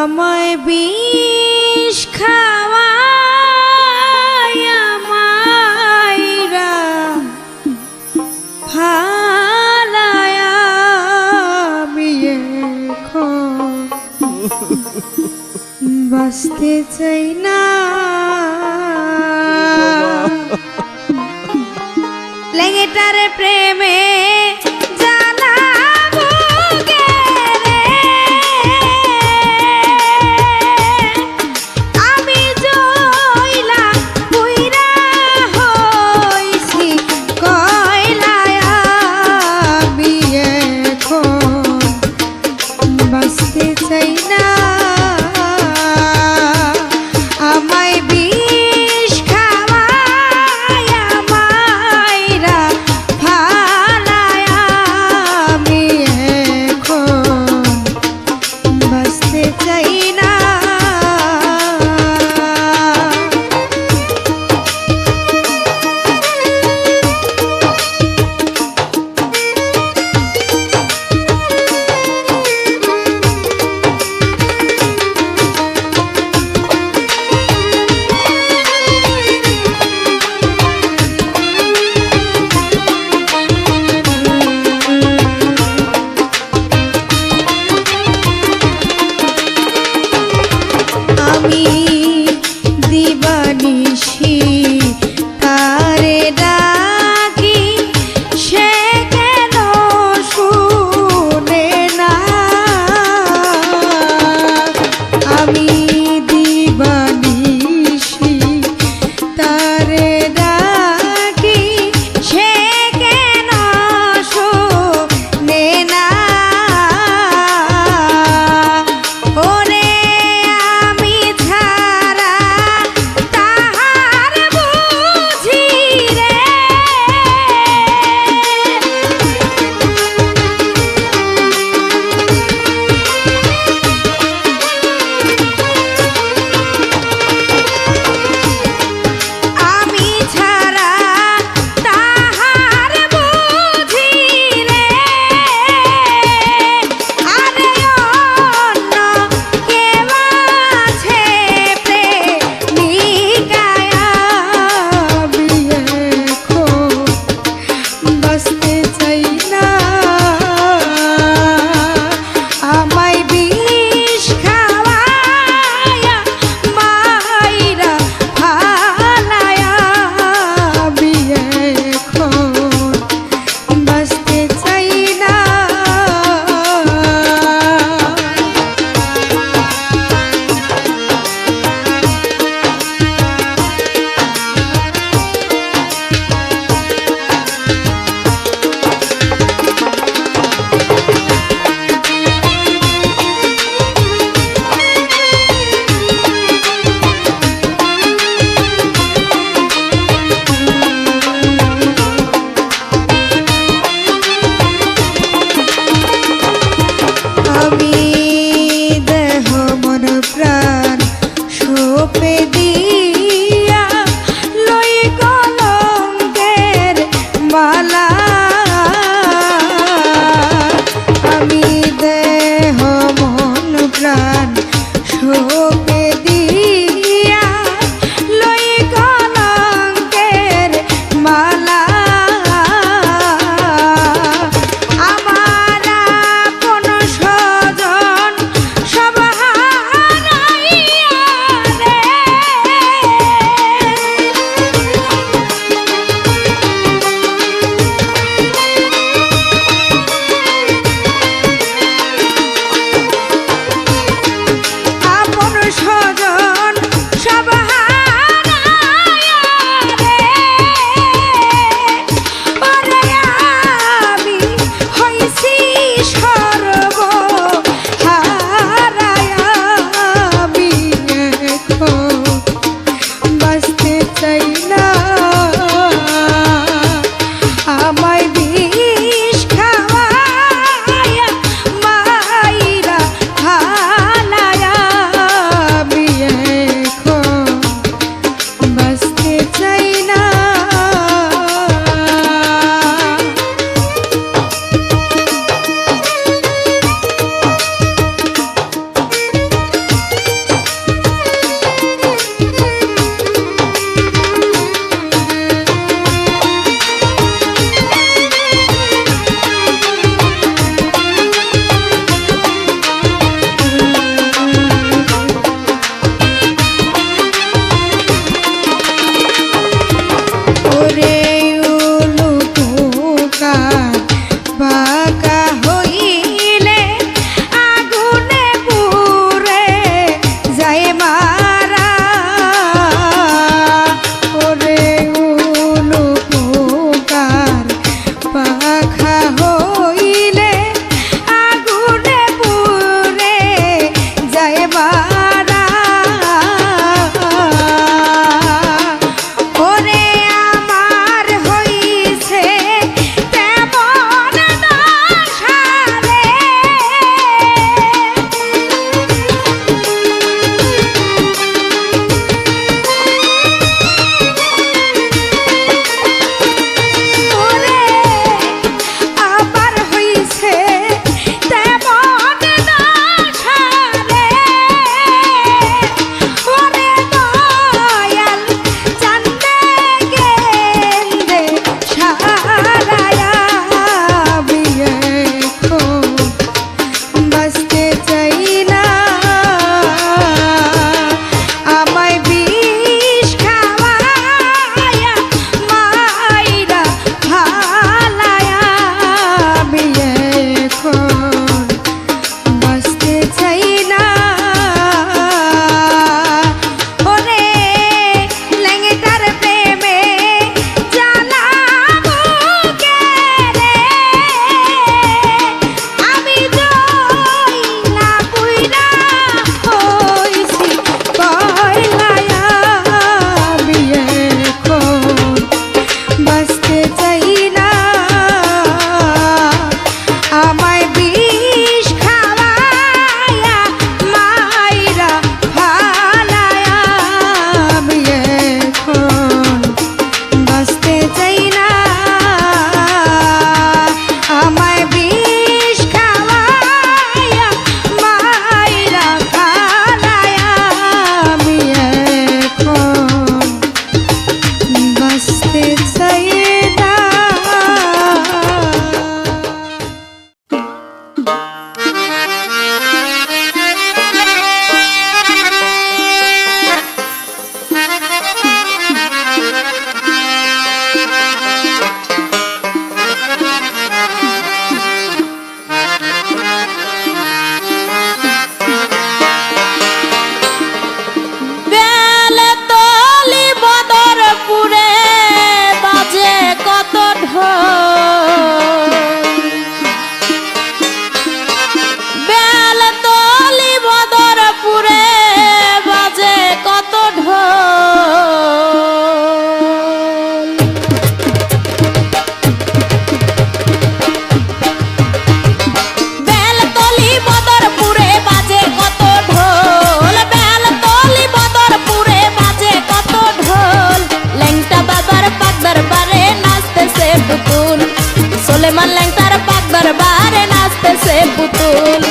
আমায় বিষ খাওয়ায় মাইরা ফালায় আমি এখন বাঁচতে চাই না। লেঙ্গেটারে প্রেমে আমার আপন স্বজন বাঁকা হইলে আগুনে পুড়ে যায় মারা। ওরে উলু পোকার পাখা হইলে আগুনে পুড়ে যায় মারা। ওরে আমার হইছে তেমন দশারে, ওরে আমার হইছে তেমন দশারে। ওরে দয়াল চান্দে গেন্দে সারায়া বিয়ে বাঁচতে চাই না। আমায় বিষ খাওয়ায়া মাইরা ফালায়া বিয়ে বাঁচতে চাই না। ওরে ল্যাংটার প্রেমে জ্বালাবো কেরে, আমি জইলা পুইরা হইছি কয়লায়া বিয়ে বাঁচতে চাই না। আমায় বিষ খাওয়ায়া মাইরা ফালায়া বিয়ে বাঁচতে চাই না। আমায় বিষ খাওয়ায়া মাইরা ফালায়া বিয়ে বাঁচতে চাই না। বেলতলি বদরপুরে বাজে কত ঢোল, বেলতলি বদরপুরে বাজে কত ঢোল। বেলতলি বদরপুরে বাজে কত ঢোল, বেলতলি বদরপুরে বাজে কত ঢোল। ল্যাংটা বাবার পাক দরবারে নাচতেছে পুতুল, সোলেমান ল্যাংটার পাক দরবারে নাচতেছে পুতুল।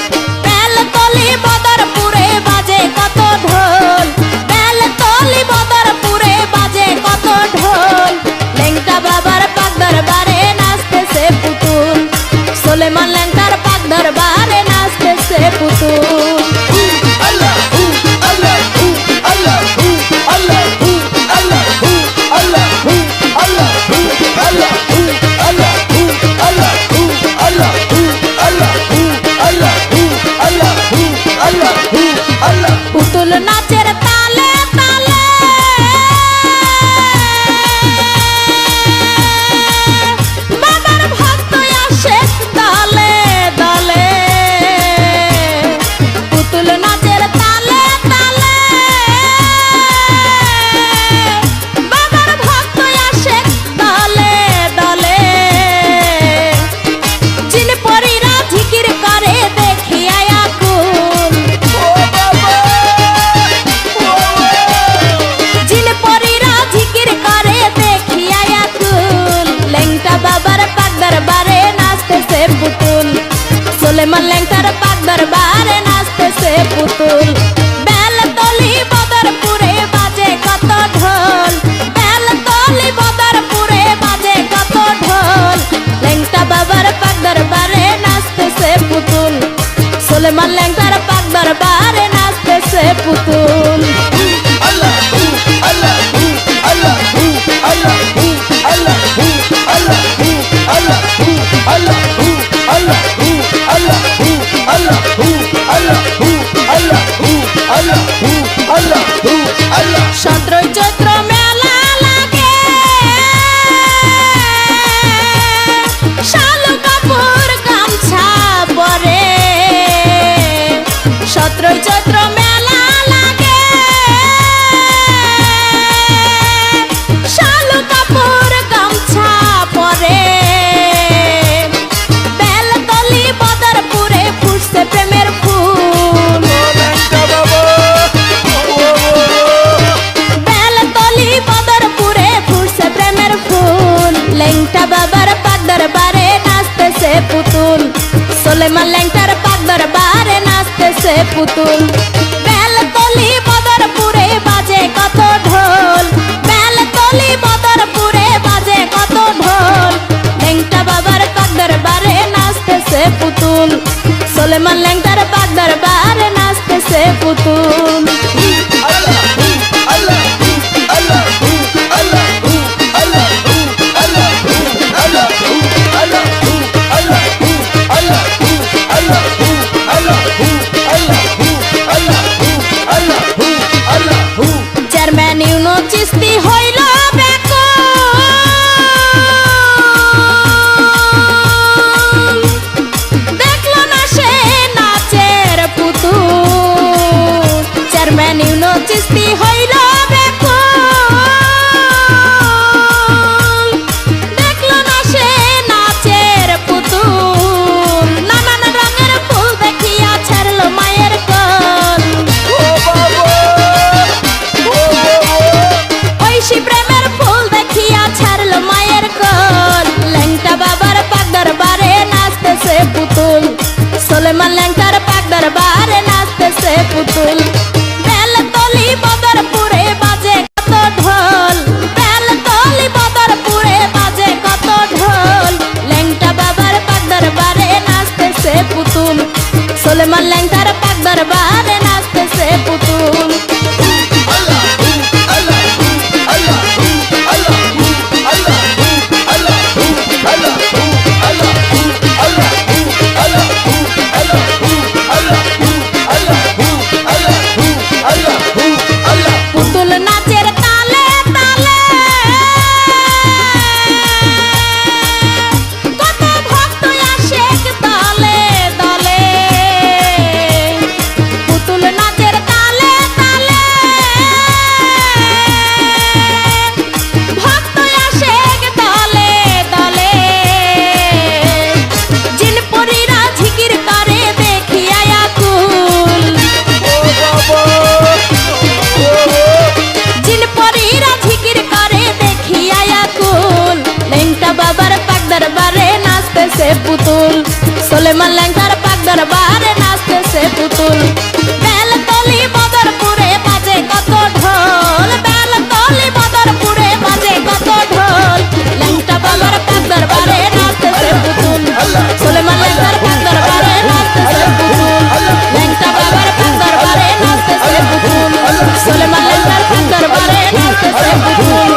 বেলতলি বদরপুরে বাজে কত ঢোল, বেলতলি বদরপুরে বাজে কত ঢোল। ল্যাংটা বাবার পাক দরবারে নাচতেছে পুতুল, সোলেমান ল্যাংটার পাক দরবারে নাচতেছে পুতুল। পুতুল নাচের তালে তালে বাবার ভক্ত আসে দলে দলে। পুতুল নাচের তালে তালে বাবার ভক্ত আসে দলে দলে। জিনপরীরা জিকির করে দেখিয়া আকুল, জিনপরীরা জিকির করে দেখিয়া আকুল। ল্যাংটা বাবার পাক দরবারে নাচতেছে পুতুল, সোলেমান ল্যাংটার পাক দরবারে নাচতেছে পুতুল। বেলতলি বদরপুরে বাজে কত ঢোল, বেলতলি বদরপুরে বাজে কত ঢোল। ল্যাংটা বাবার পাক দরবারে নাচতেছে পুতুল, সোলেমান ল্যাংটার পাক দরবারে নাচতেছে পুতুল। Allah, Allah, Allah, Allah, Allah, Allah, Allah, Allah, Allah, সতেরোই চৈত্র মেলা লাগে শালু কাপড় গামছা পরে 17 চৈত্র মেলা লাগে শালু কাপড় গামছা পরে বেলতলি বদরপুরে ফুটছে প্রেমের ফুল বেলতলি বদরপুরে ফুটছে প্রেমের ফুল লেংটা বাবার পাক দরবারে নাচতেছে পুতুল সোলেমান লেংটার পাক দরবারে নাচতেছে পুতুল বেলতলি বদরপুরে বাজে কত ঢোল বেলতলি বদরপুরে বাজে কত ঢোল লেংটা বাবার পাক দরবারে নাচতেছে পুতুল সোলেমান লেংটার পাক দরবারে নাচতেছে পুতুল চেয়ারম্যান ইউনুস চিস্তি হইল বেকুল দেখলো না সে নাচের পুতুল চেয়ারম্যান ইউনুস চিস্তি হইল বেকুল দেখলো না সে নাচের পুতুল নানান রঙের ফুল দেখিয়া ছাড়লো মায়ের কোল ঐশী প্রেমের ফুল দেখিয়া ছাড়লো মায়ের কোল লেংটা বাবার পাক দরবারে নাচতেছে পুতুল সোলেমান লেংটার পাক দরবারে নাচতেছে পুতুল বেলতলি বদরপুরে বাজে কত ঢোল বেলতলি বদরপুরে বাজে কত ঢোল লেংটা বাবার পাক দরবারে নাচতেছে পুতুল সোলেমান লেংটার পাক দরবারে নাচতেছে পুতুল পুতুল নাচের তালে তালে কত ভক্ত আসে দলে দলে পুতুল নাচের তালে তালে ভক্ত আসে দলে দলে জিনপুরীরা ঝিকির করে দেখিয়া আকুল জিনপুরীরা ঝিকির করে দেখিয়া আকুল লেংটা বাবার পাক দরবারে নাচতেছে পুতুল সোলেমান লেংটার পাক দরবারে নাচতেছে পুতুল বেলতলি বদরপুরে বাজে কত ঢোল বেলতলি বদরপুরে বাজে কত ঢোল লেংটা বাবার পাক দরবারে নাচতেছে পুতুল সোলেমান লেংটার পাক দরবারে নাচতেছে পুতুল লেংটা বাবার পাক দরবারে নাচতেছে পুতুল সোলেমান লেংটার পাক দরবারে নাচতেছে পুতুল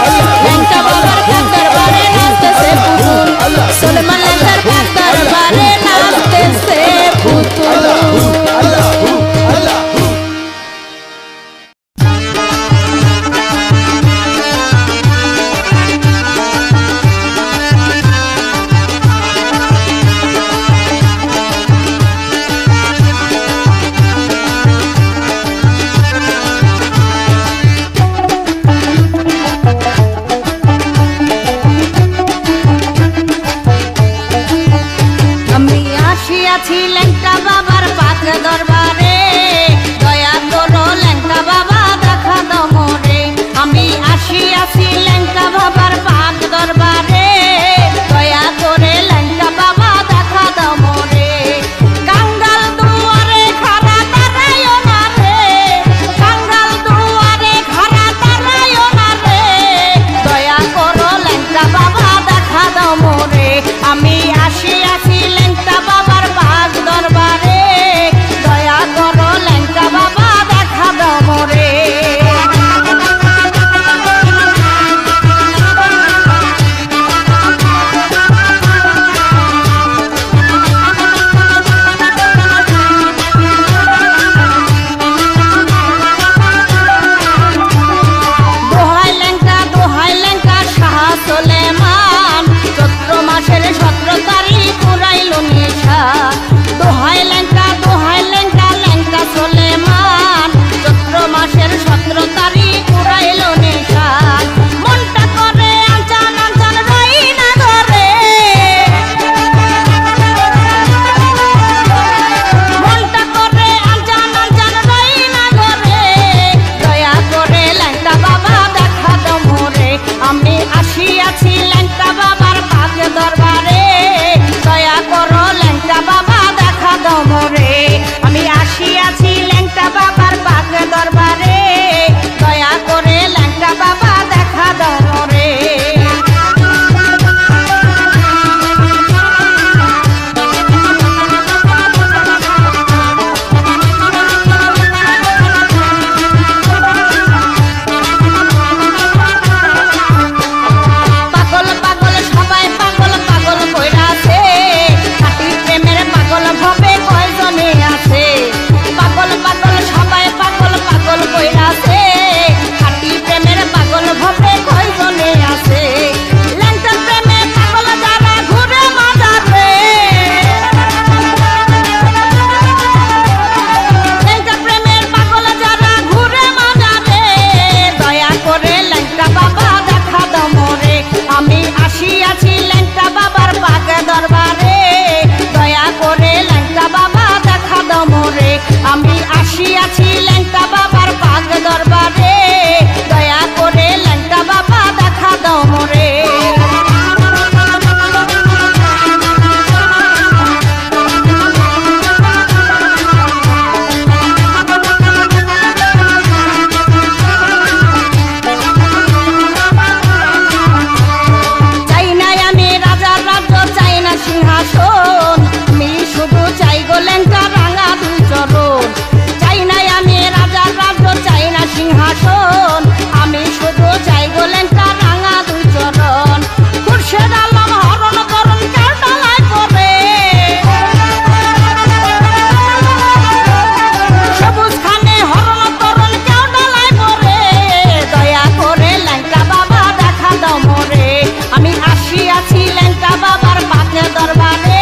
লেংটা বাবার পাক দরবারে নাচতেছে পুতুল সোলেমান লেংটার পাক দরবারে নাচতেছে পুতুল আমি আসিয়াছি লেংটা বাবার পাক দরবারে দয়া করো লেংটা বাবা দেখা দাও মোরে আমি আসিয়াছি লেংটা বাবার পাক দরবারে দয়া করে লেংটা বাবা দেখা দাও মোরে কাঙ্গাল দুয়ারে খাড়া দাঁড়ায়ও না রে কাঙ্গাল দুয়ারে খাড়া দাঁড়ায়ও না রে দয়া করো লেংটা বাবা দেখা দাও মোরে আমি আসিয়াছি লেংটা বাবার পাক দরবারে দয়া করো লেংটা বাবা দেখা দাও মোরে সিংহাসন আমি শুধু চাই গো ল্যাংটা রাঙা দুই চরণ চাই নাই আমি রাজার রাজ্য চাই না সিংহাসন আমি শুধু চাই গো ল্যাংটা রাঙা দুই চরণ খুরশেদ আলম হরণ করণ কার ডালায় পড়ে সবুজ খানে হরণ করণ কেউ ডালায় পড়ে দয়া করে ল্যাংটা বাবা দেখা দাও মোরে আমি আসিয়াছি ল্যাংটা বাবার পাতে দরবারে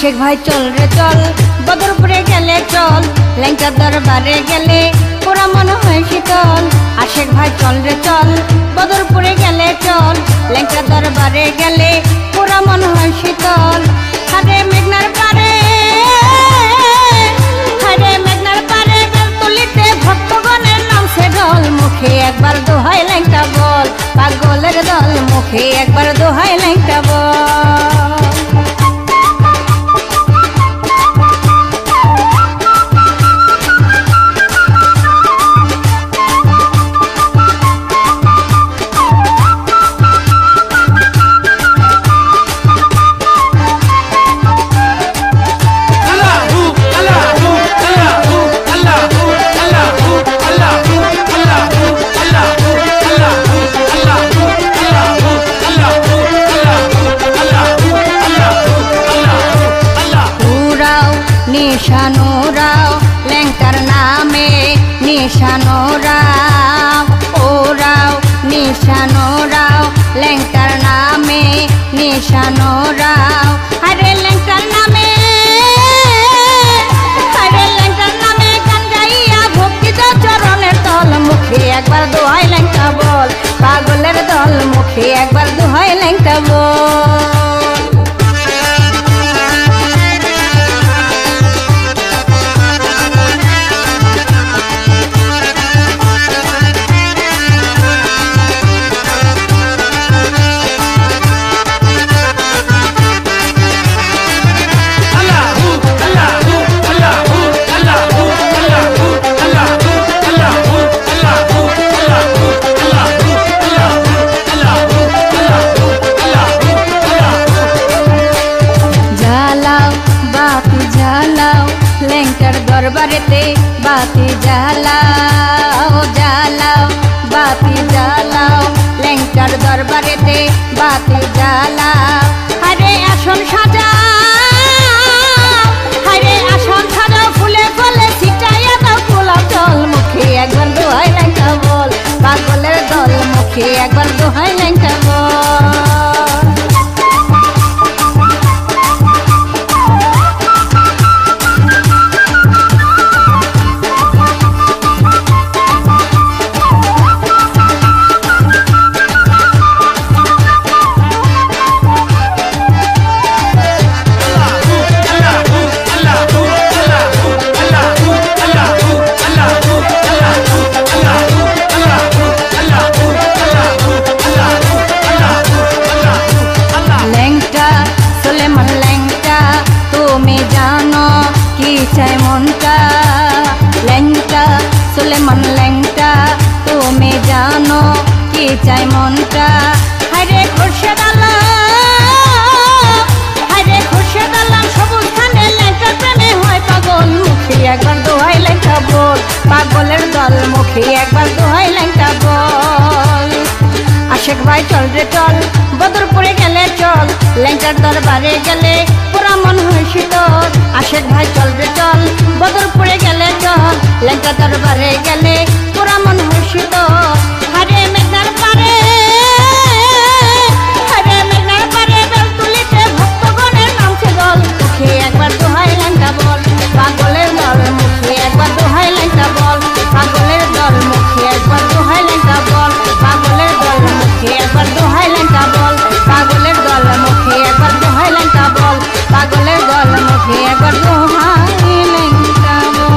আশেক ভাই চল রে চল বদরপুরে গেলে চল ল্যাংটার দরবারে গেলে পুরা মন হয় শীতল আশেক ভাই চল রে চল বদরপুরে গেলে চল ল্যাংটার দরবারে গেলে পুরা মন হয় শীতল হারে মেঘনার পারে বেলতলিতে ভক্তগণের নামছে ঢল মুখে একবার দোহাই ল্যাংটা বল পাগলের দল মুখে একবার দোহাই ল্যাংটা বল নিশানোরাও ল্যাংটার নামে নিশানোরাও ওরাও নিশানোরাও ল্যাংটার নামে নিশানোরাও আরে ল্যাংটার নামে গান গাইয়া ভক্তি দাও চরণের দল মুখে একবার দোহাই ল্যাংটা বল পাগলের দল মুখে একবার দোহাই ল্যাংটা বল দরবারেতে বাতি জ্বালাও জ্বালাও বাতি জ্বালাও ল্যাংটার দরবারেতে বাতি জ্বালাও আরে আসন সাজাও ফুলে ফলে ছিটাইয়া দাও গোলাপ জল মুখে একবার দোহাই ল্যাংটা বল পাগলের দল মুখে একবার দোহাই ল্যাংটা বল চাই মনটা ল্যাংটা সুলেমান ল্যাংটা তুমি জানো কি চাই মনটা হায়রে খুরশেদ আলম সবুজ খানে ল্যাংটার প্রেমে হয় পাগল মুখে একবার দোহাই ল্যাংটা বল পাগলের দল মুখে একবার দোহাই ল্যাংটা বল আশেক ভাই চল রে চল বদরপুরে গেলে চল ল্যাংটার দরবারে গেলে পুরা মন হয় শীতল আশেক ভাই চল রে চল বদরপুরে গেলে চল ল্যাংটার দরবারে গেলে পুরা মন হয় শীতল হারে মেঘনার পারে বেলতলিতে ভক্তগণের নামছে দল মুখে একবার দোহাই ল্যাংটা বল পাগলের দল মুখে একবার দোহাই ল্যাংটা বল পাগলের দল মুখে একবার দোহাই ল্যাংটা বল পাগলের দল মুখে একবার দোহাই ল্যাংটা বল পাগলের দল মুখে একবার দোহাই ল্যাংটা বল পাগলের দল মুখে একবার দোহাই ল্যাংটা বল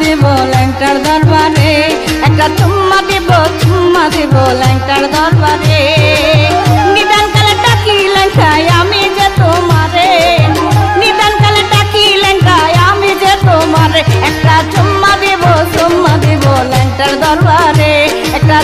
দিব ল্যাংটার দরবারে একটা চুম্মা দিব ল্যাংটার দরবারে নিদান কালে ডাকি ল্যাংটায় আমি যে তোমারে নিদান কালে ডাকি ল্যাংটায় আমি যে তোমারে একটা চুম্মা দিব ল্যাংটার দরবারে একটা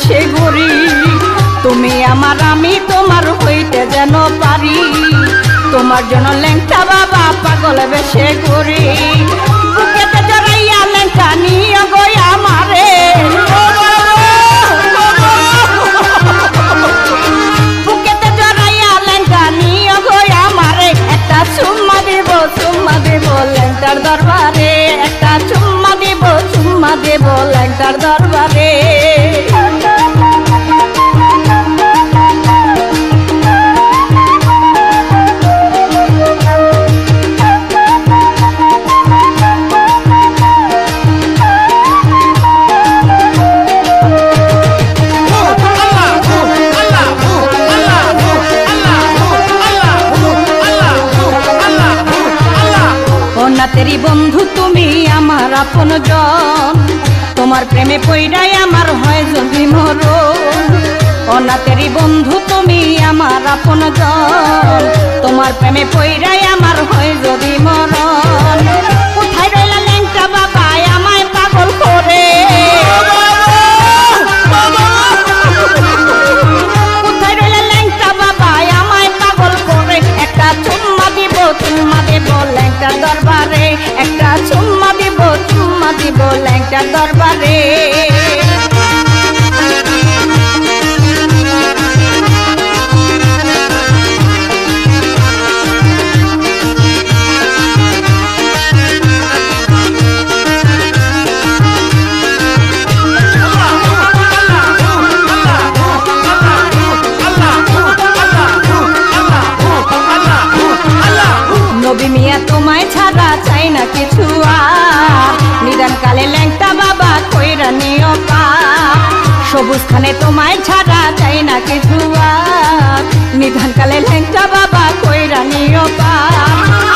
বেশে ঘুরি তুমি আমার আমি তোমার হইতে যেন পারি তোমার জন্য ল্যাংটা বাবা পাগল বেশে ঘুরি বুকেতে জড়াইয়া ল্যাংটা নিয়ে গই আমারে বুকেতে জড়াইয়া ল্যাংটা নিয়ে গই আমারে একটা চুম্মা দেব ল্যাংটার দরবারে একটা চুম্মা দেব ল্যাংটার দরবারে তেরি বন্ধু তুমি আমার আপন জন তোমার প্রেমে পইড়াই আমার হয় যদি মরণ অনা তেরি বন্ধু তুমি আমার আপন জন তোমার প্রেমে পইড়াই আমার হয় যদি মরণ কোথায় রইলা ল্যাংটা বাবা আমায় পাগল করে কোথায় রইলা ল্যাংটা বাবা আমায় পাগল করে একটা চুম্মা দিব ল্যাংটার দরবারে একটা চুম্মা দিব ল্যাংটার দরবারে নবী মিয়া তোমায় ছাড়া চাই না কিছু আর নিদান কালে ল্যাংটা বাবা কইরা নিও পার সবুজ খানে তোমায় ছাড়া চাই না কিছু আর নিদান কালে ল্যাংটা বাবা কইরা নিও পার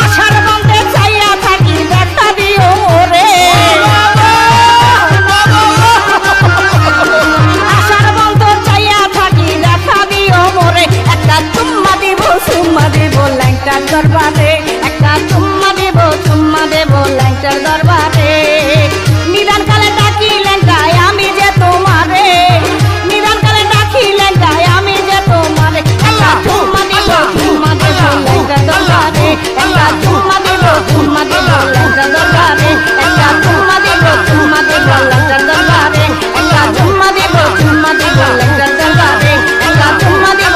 আশার বন্ধে চাইয়া থাকি দেখা দিও ওরে আশার বন্ধে চাইয়া থাকি দেখা দিও মোরে একটা চুম্মা দিব ল্যাংটার দরবারে একটা চুম্মা দেব ল্যাংটার দরবারে নিদান কালে ডাকি ল্যাংটায় আমি যে তোমারে নিদান কালে ডাকি ল্যাংটায় আমি যে তোমারে একটা চুম্মা দিব ল্যাংটার দরবারে একটা চুম্মা দিব ল্যাংটার দরবারে একটা চুম্মা দিব ল্যাংটার দরবারে একটা চুম্মা দিব ল্যাংটার দরবারে একটা চুম্মা দিব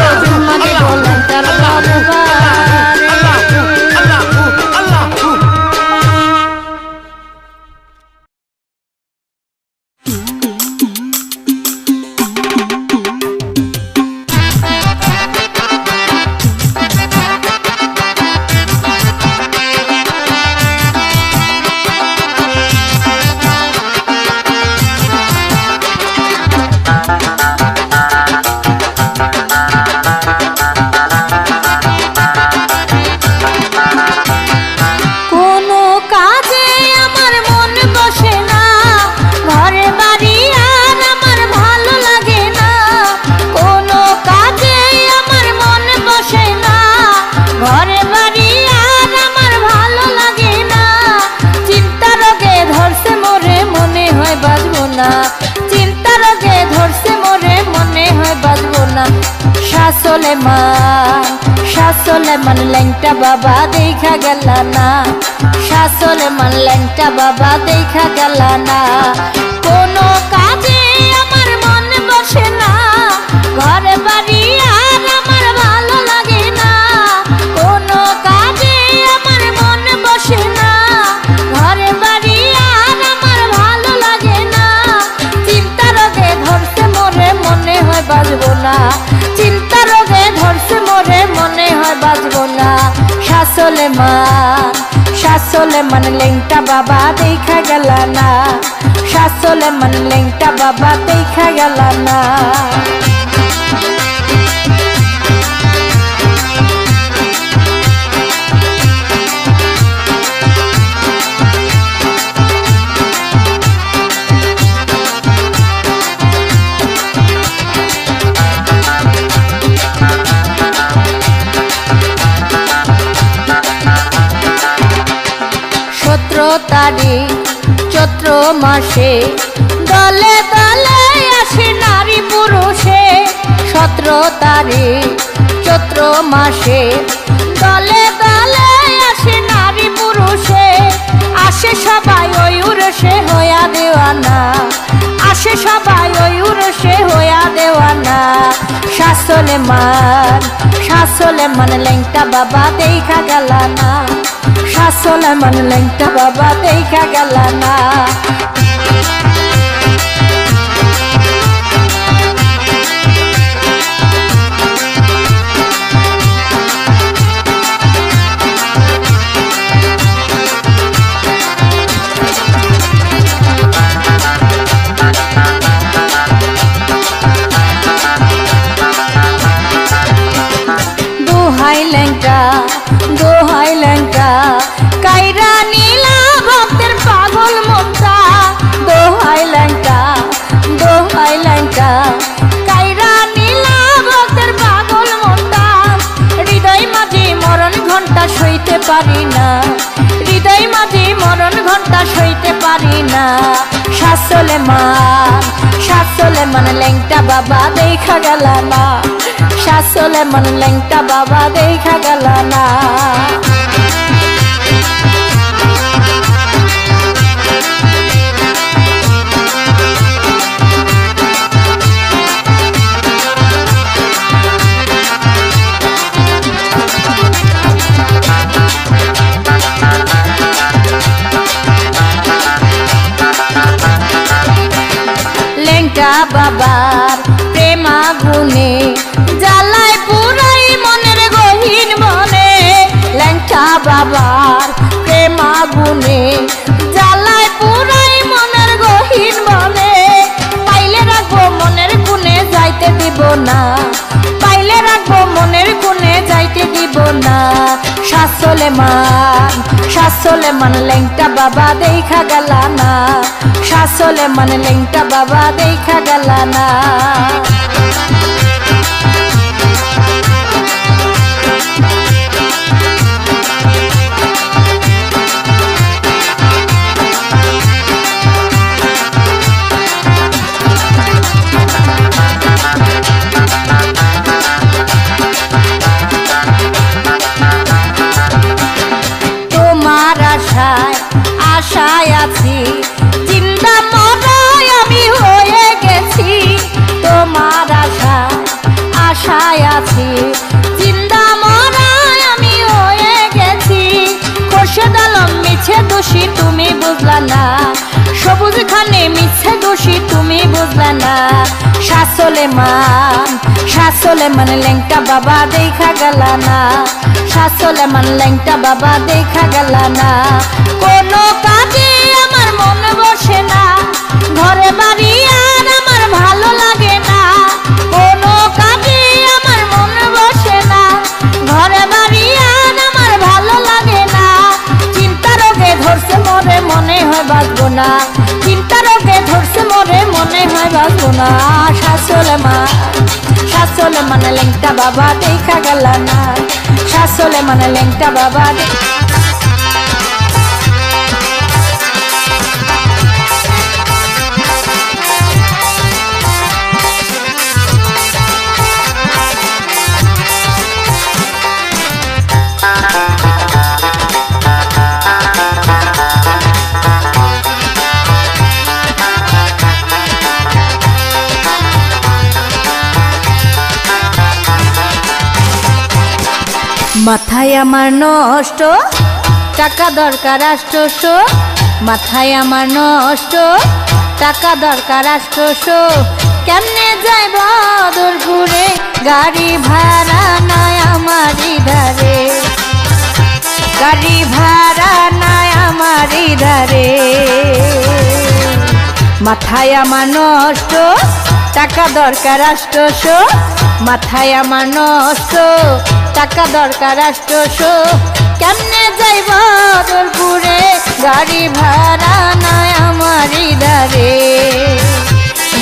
ল্যাংটার দরবারে শাসলেমান ল্যাংটা বাবা দেখা গেল না শাসলেমান ল্যাংটা বাবা দেখা গেল না কোনো কাজে আমার মন বসে না ঘরে বাড়ি আর আমার ভালো লাগে না কোনো কাজে আমার মন বসে না ঘরে বাড়ি আর আমার ভালো লাগে না চিন্তা রোগে ধরছে মোরে মনে হয় বাঁচবো না চিন্তা রোগে ধরছে মোরে মনে হয় বাঁচবো না শাসলেমান ল্যাংটা বাবা দেখা গেল না শাসলেমান ল্যাংটা বাবা দেখা গেল না তারিখ চৈত্র মাসে দলে দলে আসে নারী তারিখ চৈত্র মাসে দলে দলে আসে নারী পুরুষে, আসে সবাই ওই উরসে হইয়া দেওয়ানা, আসে সবাই ওই উরসে হইয়া দেওয়ানা। শাসলেমান লেংটা বাবা দেখা গেল না, শাসলেমান লেংটা বাবা দেখা গেল না। দোহাই লেংটা কাইরা নীলা ভক্তের পাগল মনটা, দোহাই লেংটা কাইরা নীলা ভক্তের পাগল মনটা। হৃদয় মাঝে মরণ ঘন্টা সইতে পারি না, হৃদয় মাঝে মরণ ঘন্টা সইতে পারি না। শাসলেমান লেংটা বাবা দেখা গেল না, শাসলেমান লেংটা বাবা দেখা গেল না। লেংটা বাবার প্রেমা গুনে জ্বালায় পুরাই মনের গহীন মনে, লেংটা বাবার প্রেমা গুনে জ্বালায় পুরাই মনের গহীন মনে। পাইলে রাখবো মনের কোণে যাইতে দিব না, পাইলে রাখবো মনের কোণে যাইতে দিব না। শাসলেমান লেংটা বাবা দেখা গেল না, শাসলেমান লেংটা বাবা দেখা গেল না। আশায় আছি জিন্দা মরায় আমি হয়ে গেছি, তোমার আশায় আছি জিন্দা মরায় আমি হয়ে গেছি। খোরশেদ আলম মিছে দোষী তুমি বুঝলা না, সবুজ খানে মিছে দোষী তুমি বুঝলা না। শাসলেমান লেংটা বাবা দেখা গেল না, শাসলেমান লেংটা বাবা দেখা গেল না। কোনো কাজে আমার মন বসে না, ঘরে বাড়ি আর আমার ভালো লাগে না। কোনো কাজে আমার মন বসে না, ঘরে বাড়ি আর আমার ভালো লাগে না। চিন্তা রোগে ধরছে মোরে মনে হয় বাঁচবো না, চিন্তা রোগে ধরছে মোরে মনে হয় বাঁচবো না। শাসলেমান লেংটা বাবা দেখা গেল না, শাসলেমান লেংটা বাবা। মাথায় আমার নষ্ট টাকা দরকার আষ্টশো, মাথায় আমার নষ্ট টাকা দরকার আষ্টশো। কেমনে যাইব দূরে গাড়ি ভাড়া নাই আমার ধারে, গাড়ি ভাড়া নাই আমার ধারে। মাথায় আমার নষ্ট টাকা দরকার আষ্টশো, মাথায় আমার নষ্ট টাকা দরকার আষ্টশো। কেমনে যাইব দূরে গাড়ি ভাড়া নাই আমার ধারে,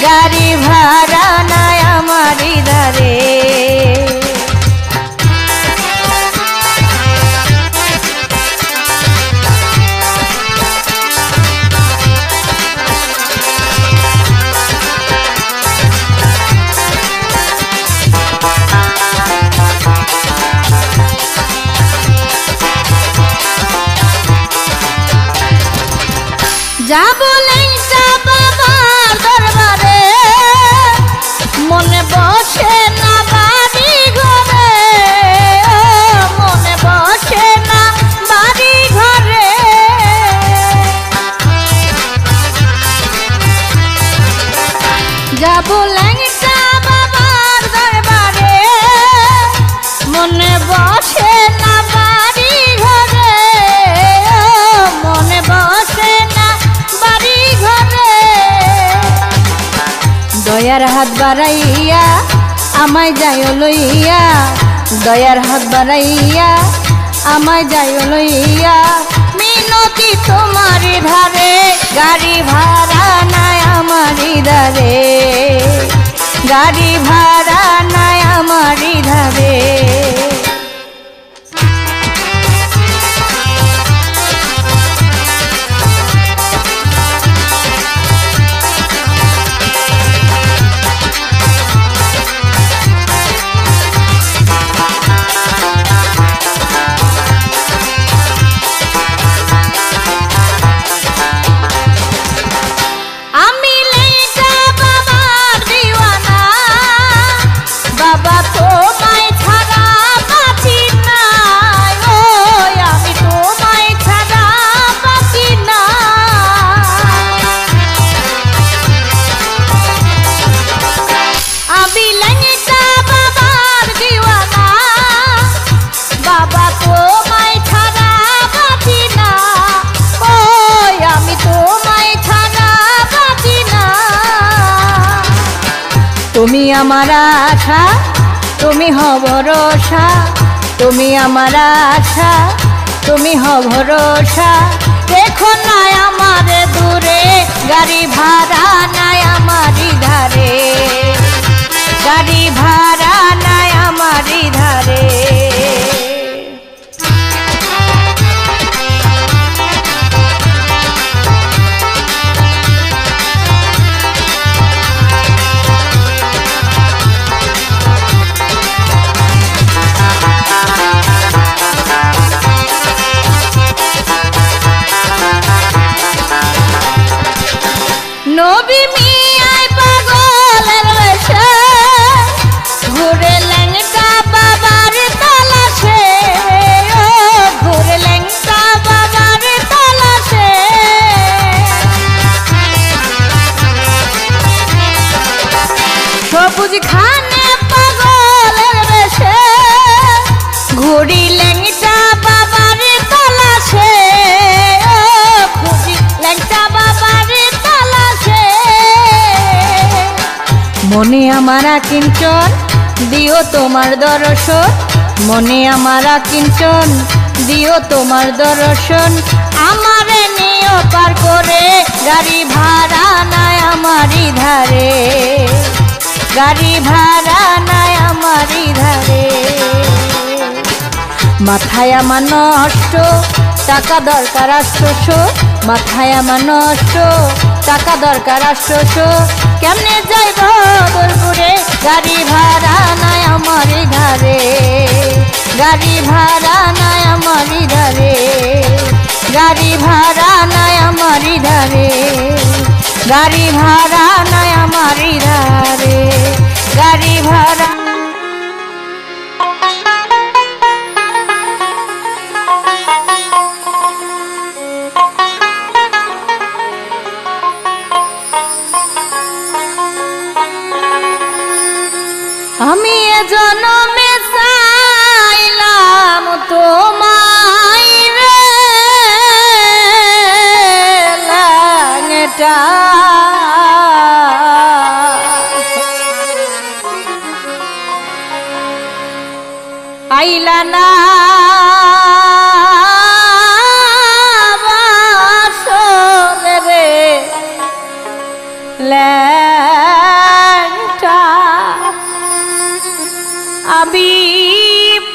গাড়ি ভাড়া নাই আমার ধারে। যাব লেংটা বাবার দরবারে, মনে বসে না বাড়ি ঘরে, মনে বসে না বাড়ি ঘরে। যাব লেংটা বাবার দরবারে, মনে বসে না বাড়ি ঘরে, মনে বসে না বাড়ি ঘরে। দয়ার হাত বাড়াইয়া আমায় যায় লইয়া, দয়ার হাত বাড়াইয়া আমায় যায় লইয়া, মিনতি তোমারি ধারে, গাড়ি ভাড়া নাই আমারি ধারে, গাড়ি ভাড়া নাই আমারি ধারে। বাবা তোমায় ছাড়া বাঁচি না, আমি তোমায় ছাড়া বাঁচি না। আমি লেংটা বাবার দিওয়ানা, বাবা তোমায় ছাড়া বাঁচি না, আমি তোমায় ছাড়া বাঁচি না। তুমি আমার আশা, তুমি হও ভরসা, তুমি আমার আশা, তুমি হও ভরসা। দেখো না আমার দূরে, গাড়ি ভাড়া নাই আমারি ধারে, গাড়ি ভাড়া নাই আমারি ধারে। নবী মিয়ায় পাগলের বেশে ঘুরে লেংটা বাবার তালাশে, ঘুরে লেংটা বাবার তালাশে। সবুজ খানে পাগলের বেশে ঘুরি লেংটা বাবার তালাশে, ঘুরি লেংটা বাবার তালাশে। মনে আমারা কিঞ্চন দিও তোমার দর্শন, মনে আমারা কিঞ্চন দিও তোমার দর্শন। আমারে নিও পার করে, গাড়ি ভাড়া নাই আমারি ধারে, গাড়ি ভাড়া নাই আমারি ধারে। মাথায় আমার নষ্ট, টাকা দরকার আষ্টশো, মাথায় আমার নষ্ট, টাকা দরকার আষ্টশো। কেমনে যাইব দূরে, গাড়ি ভাড়া নাই আমারি ধারে, গাড়ি ভাড়া নাই আমারি ধারে, গাড়ি ভাড়া নাই আমারি ধারে, গাড়ি ভাড়া নাই আমারি ধারে, গাড়ি ভাড়া। আমি এ জনমে চাইলাম তোমায় রে ল্যাংটা, আইলা না বাসরে রে ল্যাংটা। আমি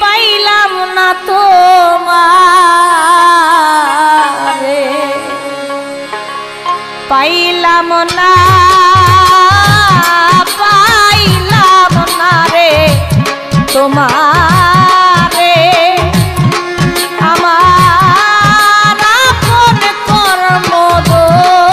পাইলাম না তোমারে, পাইলাম না, পাইলাম না রে তোমারে। আমার আপন কর্ম দোষ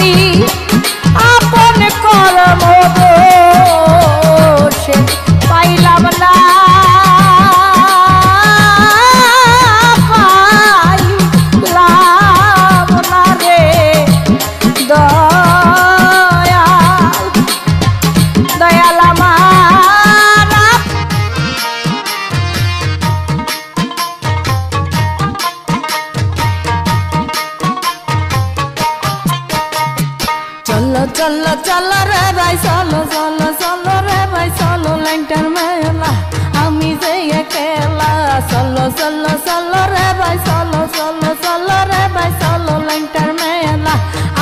যদি আপন করম সে পাইলাম না পাইলাম না রে দয়াল দয়াল আমার চলো চলো চলো রে ভাই চলো চলো চলো রে ভাই চলো ল্যাংটার মেলা আমি যে একেলা চলো চলো চলো রে ভাই চলো চলো চলো রে ভাই চলো ল্যাংটার মেলা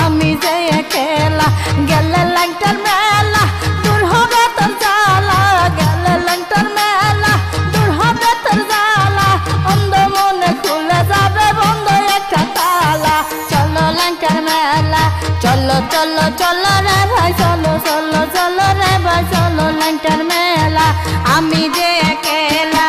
আমি যে একেলা গেলে ল্যাংটার মেলা দূর হবে তোর জ্বালা গেলে ল্যাংটার মেলা দূর হবে তোর জ্বালা অন্ধ মনে খুলে যাবে বন্ধ একটা তালা চলো ল্যাংটার মেলা চলো চলো চলো রে ভাই চলো চলো চলো রে ভাই চলো ল্যাংটার মেলা আমি যে একেলা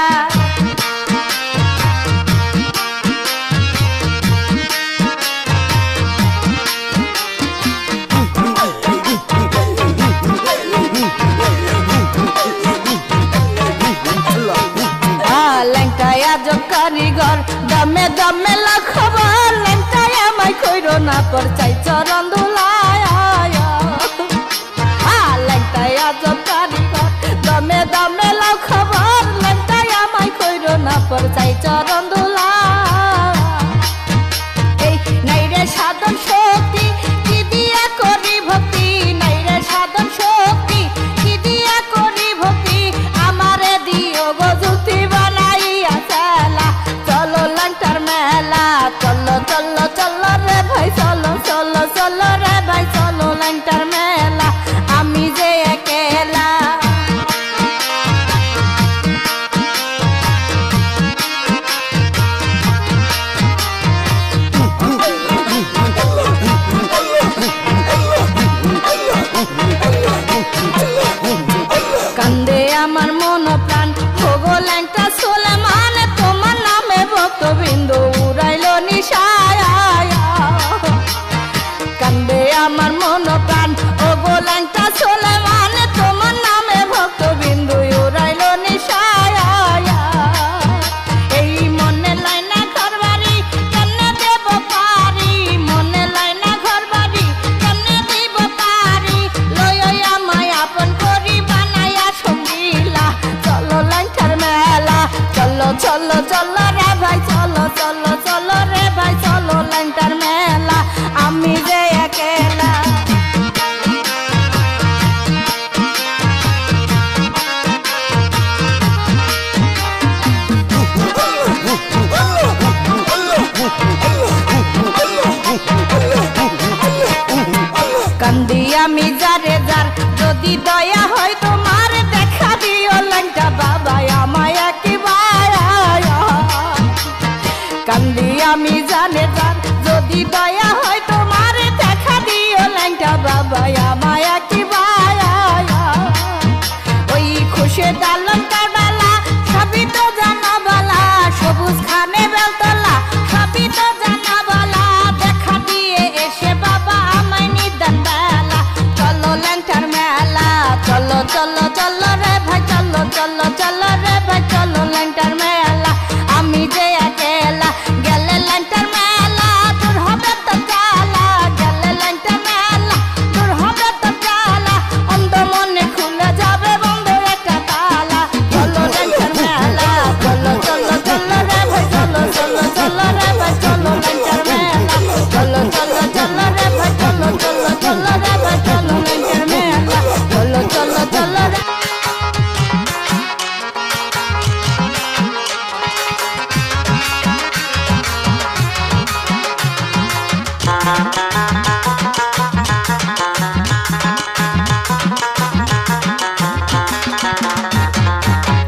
ল্যাংটায় আজব কারিগর দমে দমে খবর ল্যাংটায় আমায় কইরো না পর চাই চরণ দুলায় ল্যাংটায় আজব কারিগর দমে দমে খবর ল্যাংটায় আমায় কইরো না পর চাই চরণ দুলায় এই নাই রে সাধন শক্তি কি দিয়া করি ভক্তি নাই রে সাধন শক্তি কি দিয়া করি ভক্তি আমারে দিও গো জুতি বানাইয়া চালা চলো ল্যাংটার মেলা চলো চলো চলো রে ভাই চলো চলো চলো রে ভাই চলো ল্যাংটার মেলা আমি যে একেলা কান্দে আমার মন প্রাণ ভোগো ল্যাংটা সোলেমান তোমার নামে ভক্তবৃন্দ উড়াইলো নিশায় কান্দে আমার মন প্রাণ ওগো ল্যাংটা সোলেমান তোমার নামে ভক্তবৃন্দ উড়াইলো নিশায় এই মনে লাইনা ঘর বাড়ি কেমনে দেব পারি মনে লাইনা ঘর বাড়ি কেমনে দিব পারি লই আমায় আপন করি বানাইয়া সঙ্গীলা চলো ল্যাংটার মেলা চলো চলো চলো রে ভাই চলো চলো চলো রে ভাই চলো ল্যাংটার মেলা আমি যে একেলা কান্দি আমি যারে যার যদি দয়া হয় তোমার দেখা দিও ল্যাংটা বাবা আমায় একেবারে কান্দি আমি জানে যার যদি দয়া হয় তোমার দেখা দিও ল্যাংটা বাবা আমায় একেবারে ওই খুশে ডালন কাডালা সবই তো জানা বলা সবুজ খানে বেলতলা সবই তো জানা বলা দেখা দিয়ে এসে বাবা আমায় নিদান বেলা চলো ল্যাংটার মেলা চলো চলো চলো রে ভাই চলো চলো চলো রে ভাই চলো ল্যাংটার মেলা আমি যে একেলা গেলে ল্যাংটার মেলা দূর হবে তো জ্বালা গেলে ল্যাংটার মেলা দূর হবে তো জ্বালা অন্ধ মনে খুলে যাবে বন্ধ একটা তালা চলো ল্যাংটার মেলা চলো চলো চলো রে ভাই চলো চলো চলো রে ভাই চলো ল্যাংটার মেলা চলো চলো চলো রে ভাই চলো চলো চলো রে ভাই চলো ল্যাংটার মেলা চলো চলো চলো রে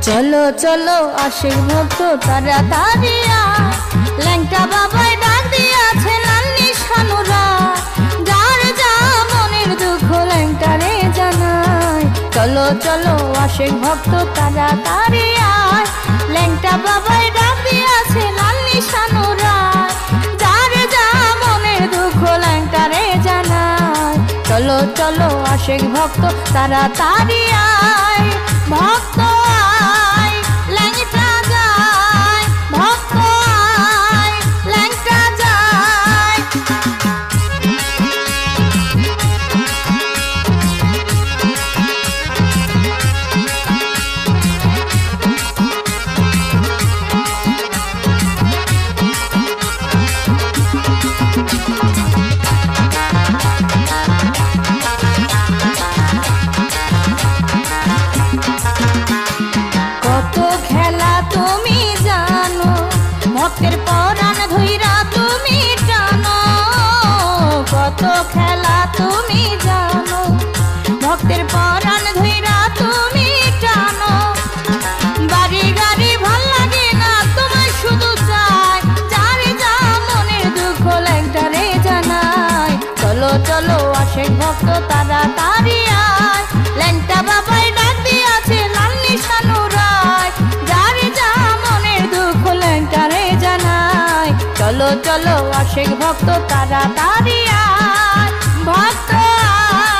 চলো চলো আশিক ভক্ত তারা দাঁড়িয়া ল্যাংটা বাবাই ডাক দিয়াছে লাল নিশানুরা যার যা মনের দুঃখ ল্যাংটারে জানায় চলো চলো আশিক ভক্ত তারা দাঁড়িয়া ল্যাংটা বাবাই ডাক দিয়াছে লাল নিশানুরা যার যা মনের দুঃখ ল্যাংটারে জানায় চলো চলো আশেক ভক্ত তাড়াতাড়ি আয়, ভক্ত আয় ল্যাংটা যায়, ভক্ত আয় ল্যাংটা যায়। কত খেলা তুমি জানো, ভক্তের পরাণ ধইরা তুমি জানো, কত খেলা তুমি জানো, ভক্তের পরাণ ধইরা তুমি জানো। বাড়ি গাড়ি ভাল লাগে না তোমায় শুধু চাই, যার যা মনের দুঃখ ল্যাংটারে জানাই। চলো চলো আশেক ভক্ত তাড়াতাড়ি আয়, ল্যাংটা বাবাই ডাক দিয়াছে লাল নিশানু রায়, যার যা মনের দুঃখ ল্যাংটারে জানাই। চলো চলো আশেক ভক্ত তাড়াতাড়ি আয়, ভক্ত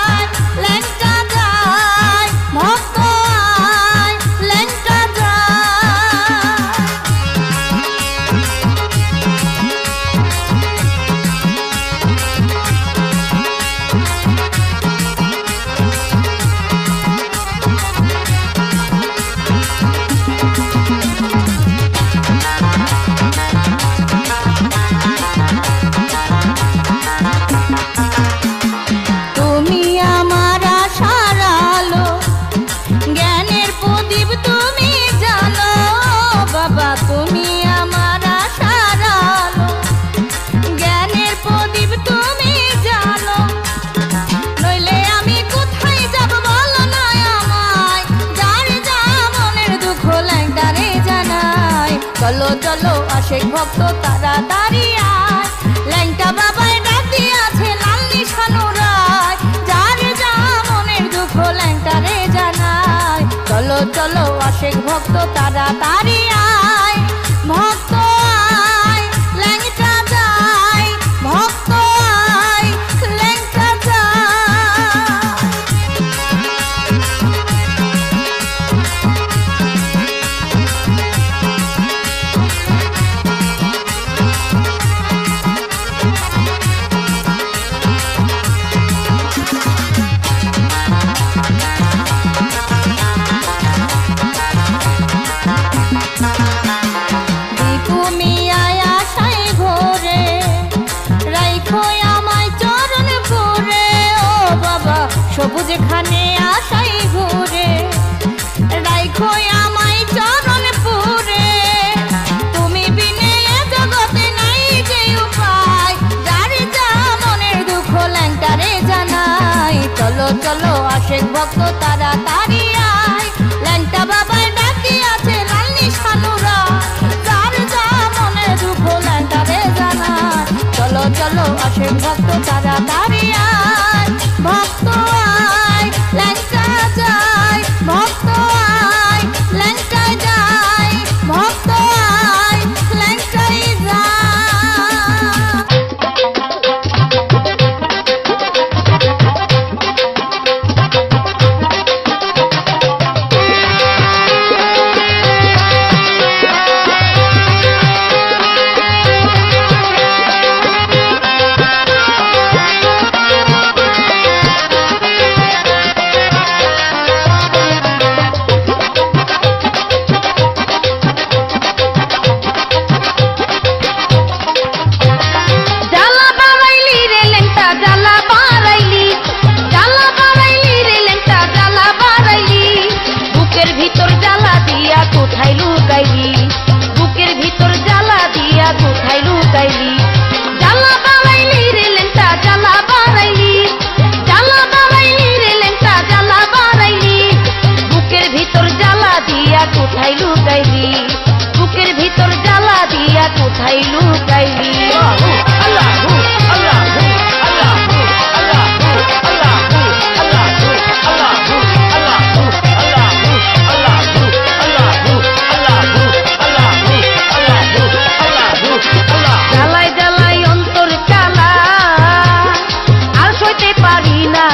আয় ল্যাংটা যায়, ভক্ত আয় ল্যাংটা যায়। তুমি আমার আশার আলো, জ্ঞানের প্রদীপ তুমি জানো, বাবা তুমি আমার আশার আলো, জ্ঞানের প্রদীপ তুমি জানো। নইলে আমি কোথায় যাব বলো না আমায়, যার যা মনের দুঃখ ল্যাংটারে জানাই। চলো চলো আশেক ভক্ত তাড়াতাড়ি আয়, ল্যাংটা বাবাই ডাক দিয়াছে লাল নিশানু রায়, যার যা মনের দুঃখ ল্যাংটারে জানাই। চলো চলো আশেক ভক্ত তাড়াতাড়ি আয়, ভক্ত আয় ল্যাংটা যায়, ভক্ত আয় ল্যাংটা যায়। দীপু মিয়ায় আশায় ঘোরে, রাইখো আমায় চরণ পুরে, ও বাবা সবুজ খানে আশায় ঘুরে, রাইখো আমায় চরণ পুরে। তুমি বিনে এ জগতে নাই যে উপায়, যার যা মনের দুঃখ ল্যাংটারে জানাই। চলো চলো আশেক ভক্ত তাড়াতাড়ি আয়, ল্যাংটা বাবাই ডাক দিয়াছে লাল নিশানু রায়, যার যা মনের দুঃখ ল্যাংটারে জানাই। চলো চলো আশেক ভক্ত তাড়াতাড়ি আয়, ভক্ত আয় ল্যাংটা যায়, ভক্ত আয় ল্যাংটায় যায়, ভক্ত আয় ল্যাংটায় যায়। জ্বালা বাড়াইলি রে ল্যাংটা জ্বালা বাড়াইলি, জ্বালা বাড়াইলি রে ল্যাংটা জ্বালা বাড়াইলি, বুকের ভিতর জ্বালা দিয়া কোথায় লুকাইলি, বুকের ভিতর জ্বালা দিয়া কোথায় লুকাইলি। জ্বালা বাড়াইলি রে ল্যাংটা জ্বালা বাড়াইলি, জ্বালা বাড়াইলি রে ল্যাংটা জ্বালা বাড়াইলি, বুকের ভিতর জ্বালা দিয়া কোথায় লুকাইলি, বুকের ভিতর জ্বালা দিয়া কোথায় লুকাইলি। Allahu, Allahu, Allahu, Allahu, Allahu, Allahu, Allahu, Allahu, Allahu, Allahu, Allahu, Allahu, Allahu, Allahu, Allahu, Allahu। জ্বালায় জ্বালায় অন্তর জ্বালা, আর সইতে পারি না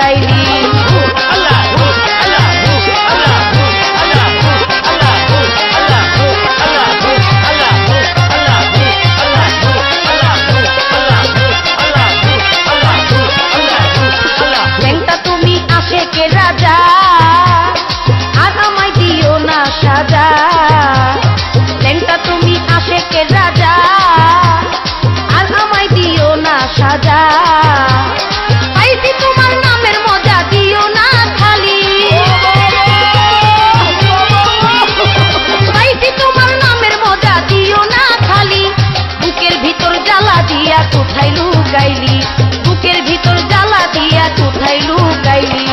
গাইলি ল্যাংটা তুমি আশেকের রাজা আর আমায় দিও না সাজা ল্যাংটা তুমি আশেকের রাজা আর আমায় দিও না সাজা পাইছি তোমার নামের মজা দিও না খালি পাইছি তোমার নামের মজা দিও না খালি বুকের ভিতর জ্বালা দিয়া কোথায় লুকাইলি বুকের ভিতর জ্বালা দিয়া কোথায় লুকাইলি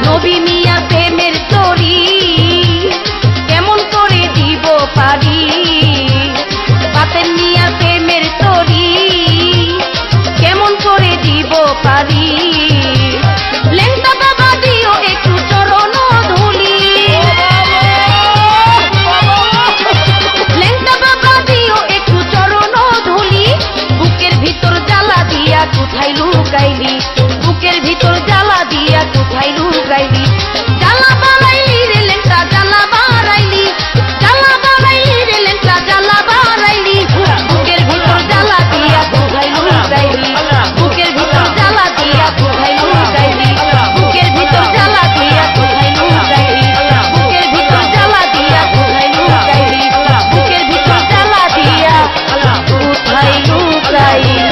নবী মিয়া প্রেমের তরি কেমন করে দিব পারি বাতের মিয়া প্রেমের তরি কেমন করে দিব পারি ল্যাংটা বাবা দিও একটু চরণ ধুলি ল্যাংটা বাবা দিও একটু চরণ ধুলি বুকের ভিতর জ্বালা দিয়া কোথায় লুকাইলি বুকের ভিতর জ্বালা দিয়া কোথায় লুকাইলি জ্বালা বাড়াইলি রে ল্যাংটা জ্বালা বাড়াইলি জ্বালা বাড়াইলি রে ল্যাংটা জ্বালা বাড়াইলি বুকের ভিতর জ্বালা দিয়া কোথায় লুকাইলি বুকের ভিতর জ্বালা দিয়া কোথায় লুকাইলি বুকের ভিতর জ্বালা দিয়া কোথায় লুকাইলি বুকের ভিতর জ্বালা দিয়া কোথায় লুকাইলি বুকের ভিতর জ্বালা দিয়া কোথায় লুকাইলি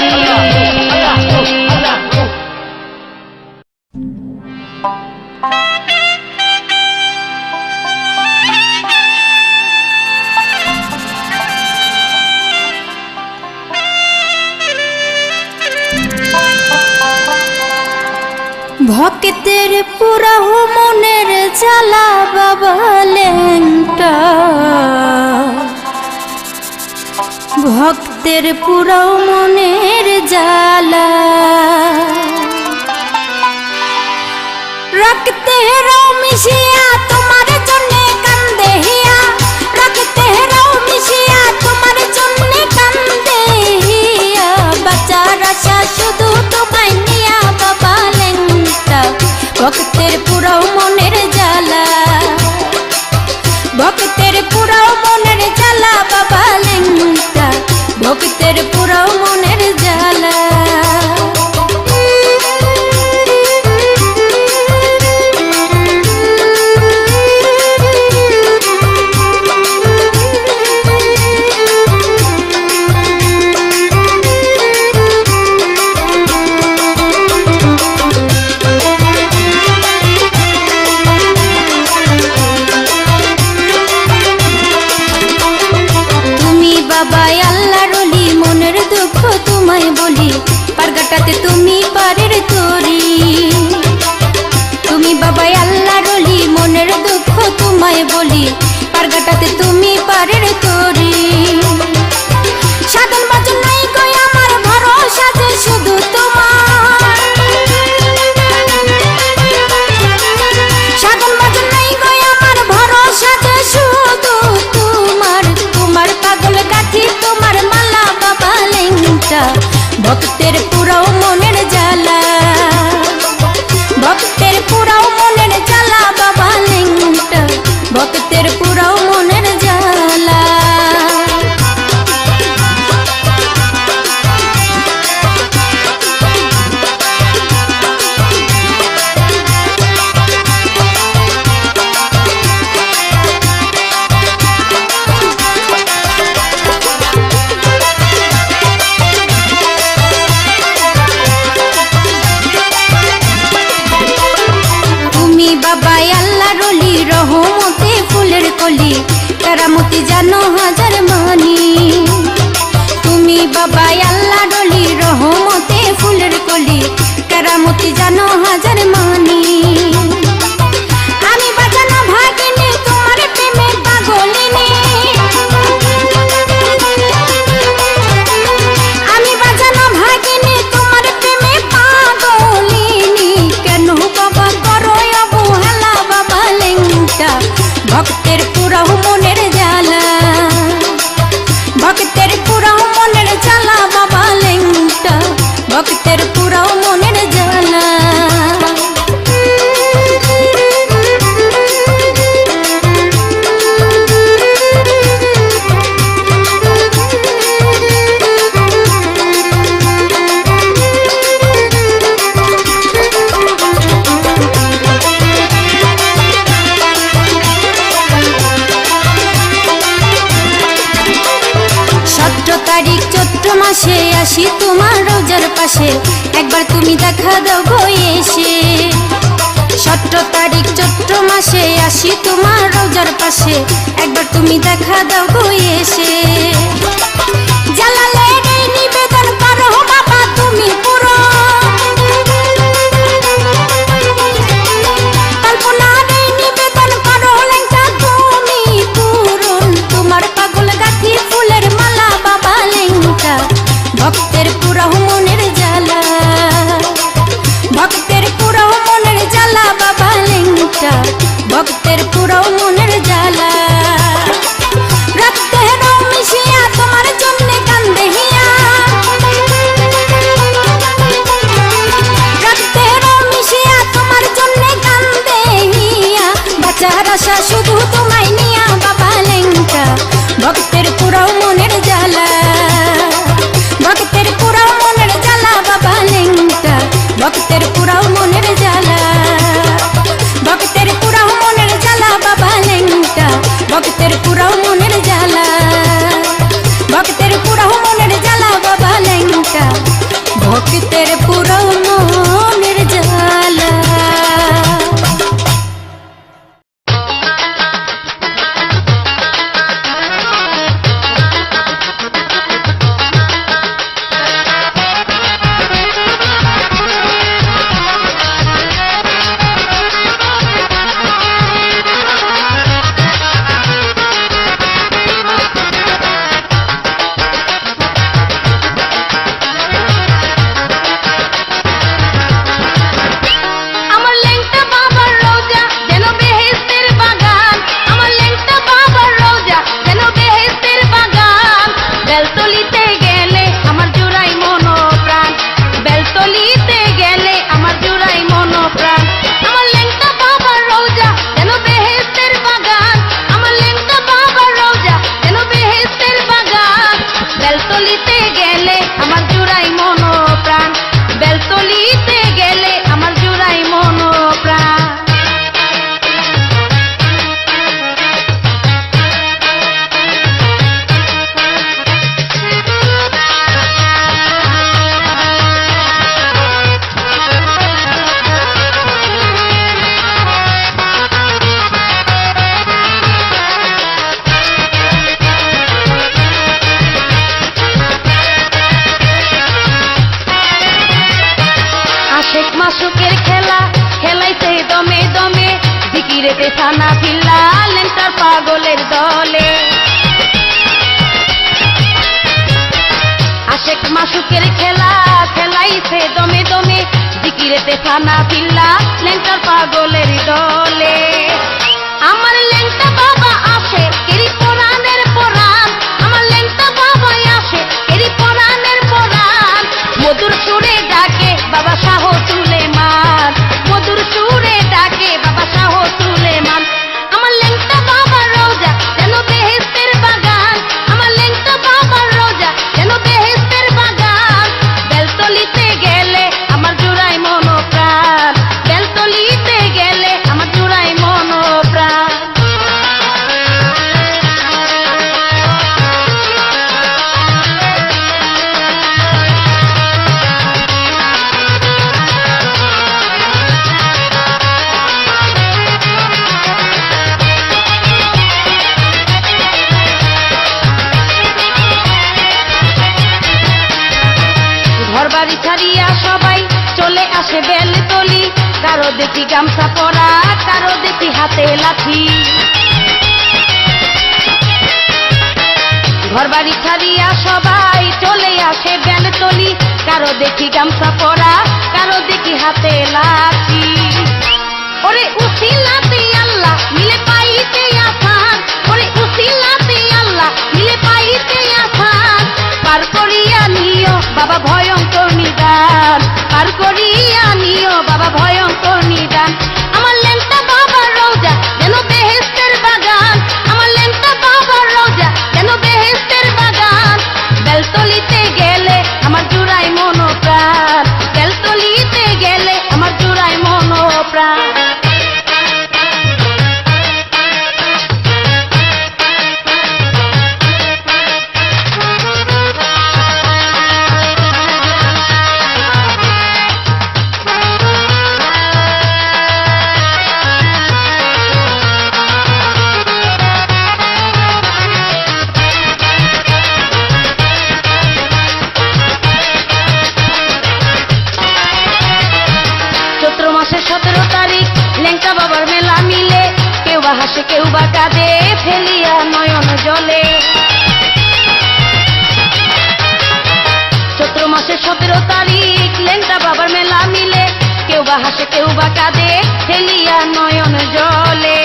ভক্তের পুরা মনের জ্বালা বাবা ল্যাংটা ভক্তের পুরা মনের জ্বালা রাখতে রাও মিশিয়া তোমার জন্যে কান্দে হিয়া রাখতে রাও মিশিয়া তোমার জন্যে কান্দে হিয়া বাচ্চার আশা শুধু তোমায় নিয়া বাবা ল্যাংটা ভক্তের পুরাও মনের জ্বালা ভক্তের পুরাও মনের জ্বালা বাবা ল্যাংটা ভক্তের পুরাও মনের জ্বালা পারগাটাতে তুমি পারের তরি তুমি বাবাই আল্লাহ রলি মনের দুঃখ তোমায় বলি পারগাটাতে তুমি পারের তরি সাধন বাজন নাই কই আমার ভরসা যে শুধু তোমার সাধন বাজন নাই কই আমার ভরসা যে শুধু তোমার তোমার পাগল গাথি তোমার মালা বাবা ল্যাংটা ভক্তের পুরাও মনের জ্বালা ভক্তের পুরাও মনের জ্বালা বাবা ল্যাংটা ভক্তের পুরাও মনের জ্বালা কলি কারামতি জানো হাজার মানি তুমি বাবা আল্লাহ ডলি রহমতে ফুলের কলি কারামতি জানো হাজার মানি আমি বাজানো ভাগিনি তোমার প্রেমে পাগলিনি আমি বাজানো ভাগিনি তোমার প্রেমে পাগলিনি কেন বাবা করো অবহেলা ভক্তের পুরাও মনের জ্বালা। চৈত্র মাসে আসি তোমার রোজার পাশে, একবার তুমি দেখা দাও গো এসে। 17 তারিখ চৈত্র মাসে আসি তোমার রোজার পাশে, একবার তুমি দেখা দাও গো এসে। জালালের এই নিবেদন করো বাবা তুমি পুরো, কল্পনার এই নিবেদন করো লেঙ্কা তুমি পূরণ। তোমার পাগল গাথি ফুলের মালা বাবা লেঙ্কা, ভক্তের পুরাও মনের জ্বালা। ভক্তের পুরাও মনের জ্বালা বাবা লেঙ্কা, ভক্তের পুরাও মনের জ্বালা। রাতে রও মিশিয়া তোমার জন্যে কান্দে হিয়া, রাতে রও মিশিয়া তোমার জন্যে কান্দে হিয়া। বাঁচার আশা শুধু তোমায় নিয়া বাবা লেঙ্কা, ভক্তের পুরাও মনের জ্বালা। ভক্তের পুরাও মনের জ্বালা বাবা লেঙ্কা, ভক্তের পুরাও মনের জ্বালা। ভক্তের পুরাও মনের জ্বালা বাবা লেঙ্কা, ভক্তের পুরাও মনের জ্বালা। ভক্তের পুরাও মনের জ্বালা বাবা লেঙ্কা, ভক্তের পুরাও মনের জ্বালা। থানা ফিল্লা লেন্টার পাগলের দলে। আশেক মাসুকের খেলা খেলাইছে দমে দমে, জিকিরেতে থানা ফিল্লা লেন্টার পাগলের দলে। আমার লেন্টা বাবা আসে এরি পরাণের পরাণ, আমার লেন্টা বাবা আসে এরি পরাণের পরাণ। মধুর সুরে ডাকে বাবা শাহ সুলেমান, মধুর সুরে ডাকে বাবা শাহ সুলেমান। আমার লেংটা বাবার রোজা যেন বেহেশতের বাগান, আমার লেংটা বাবার রোজা যেন বেহেশতের বাগান। বেলতলিতে গেলে আমার জুড়াই মনোপ্রাণ, বেলতলিতে গেলে আমার জুড়াই মনোপ্রাণ। ঘরবাড়ি ছাড়িয়া সবাই চলে আসে বেলতলি, কারো দেখি গামছা পরা, কারো দেখি হাতে লাঠি। ঘরবাড়ি ছাড়িয়া সবাই চলে আসে বেলতলি, কারো দেখি গামছা পরা, কারো দেখি হাতে লাঠি। ওরে উসিলাতে আল্লাহ মিলে পাইতে আসান, ওরে উসিলাতে আল্লাহ মিলে পাইতে আসান। পার করিয়া নিও বাবা ভয়ঙ্কর নিদান, হাসে কেউ বা কাঁদে ফেলিয়া নয়ন জলে। চৈত্র মাসের 17 তারিখ লেংটা বাবার মেলা মিলে, কেউ বা হাসে কেউ বা কাঁদে ফেলিয়া নয়ন জলে।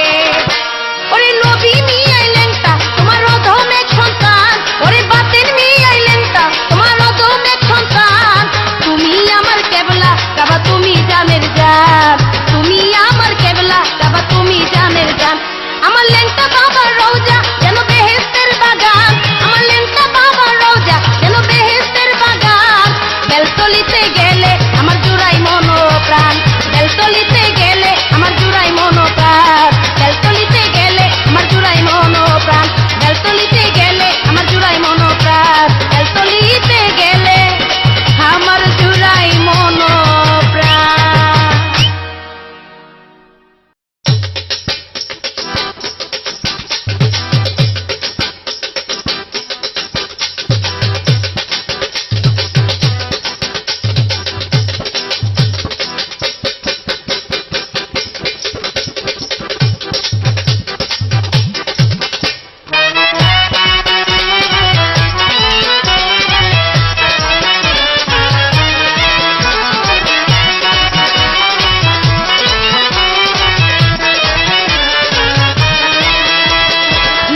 ওরে নবী মিয়াই লেংটা তোমার অধমের সন্তান, ওরে বাতের মিয়াই লেংটা তোমার অধমের সন্তান। তুমি আমার কেবলা কাবা তুমি জানের জান, তুমি আমার কেবলা কাবা তুমি জানের জান। আমার লেংটা বাবার রওজা যেন বেহেশতের বাগান, আমার লেংটা বাবার রওজা যেন বেহেশতের বাগান। বেলতলিতে গেলে আমার জুড়াই মন প্রাণ, বেলতলিতে গেলে আমার জুড়াই মন প্রাণ, বেলতলিতে গেলে আমার জুড়াই মন প্রাণ, বেলতলিতে গেলে আমার জুড়াই মন প্রাণ, বেলতলিতে গেলে আমার জুড়াই মন প্রাণ।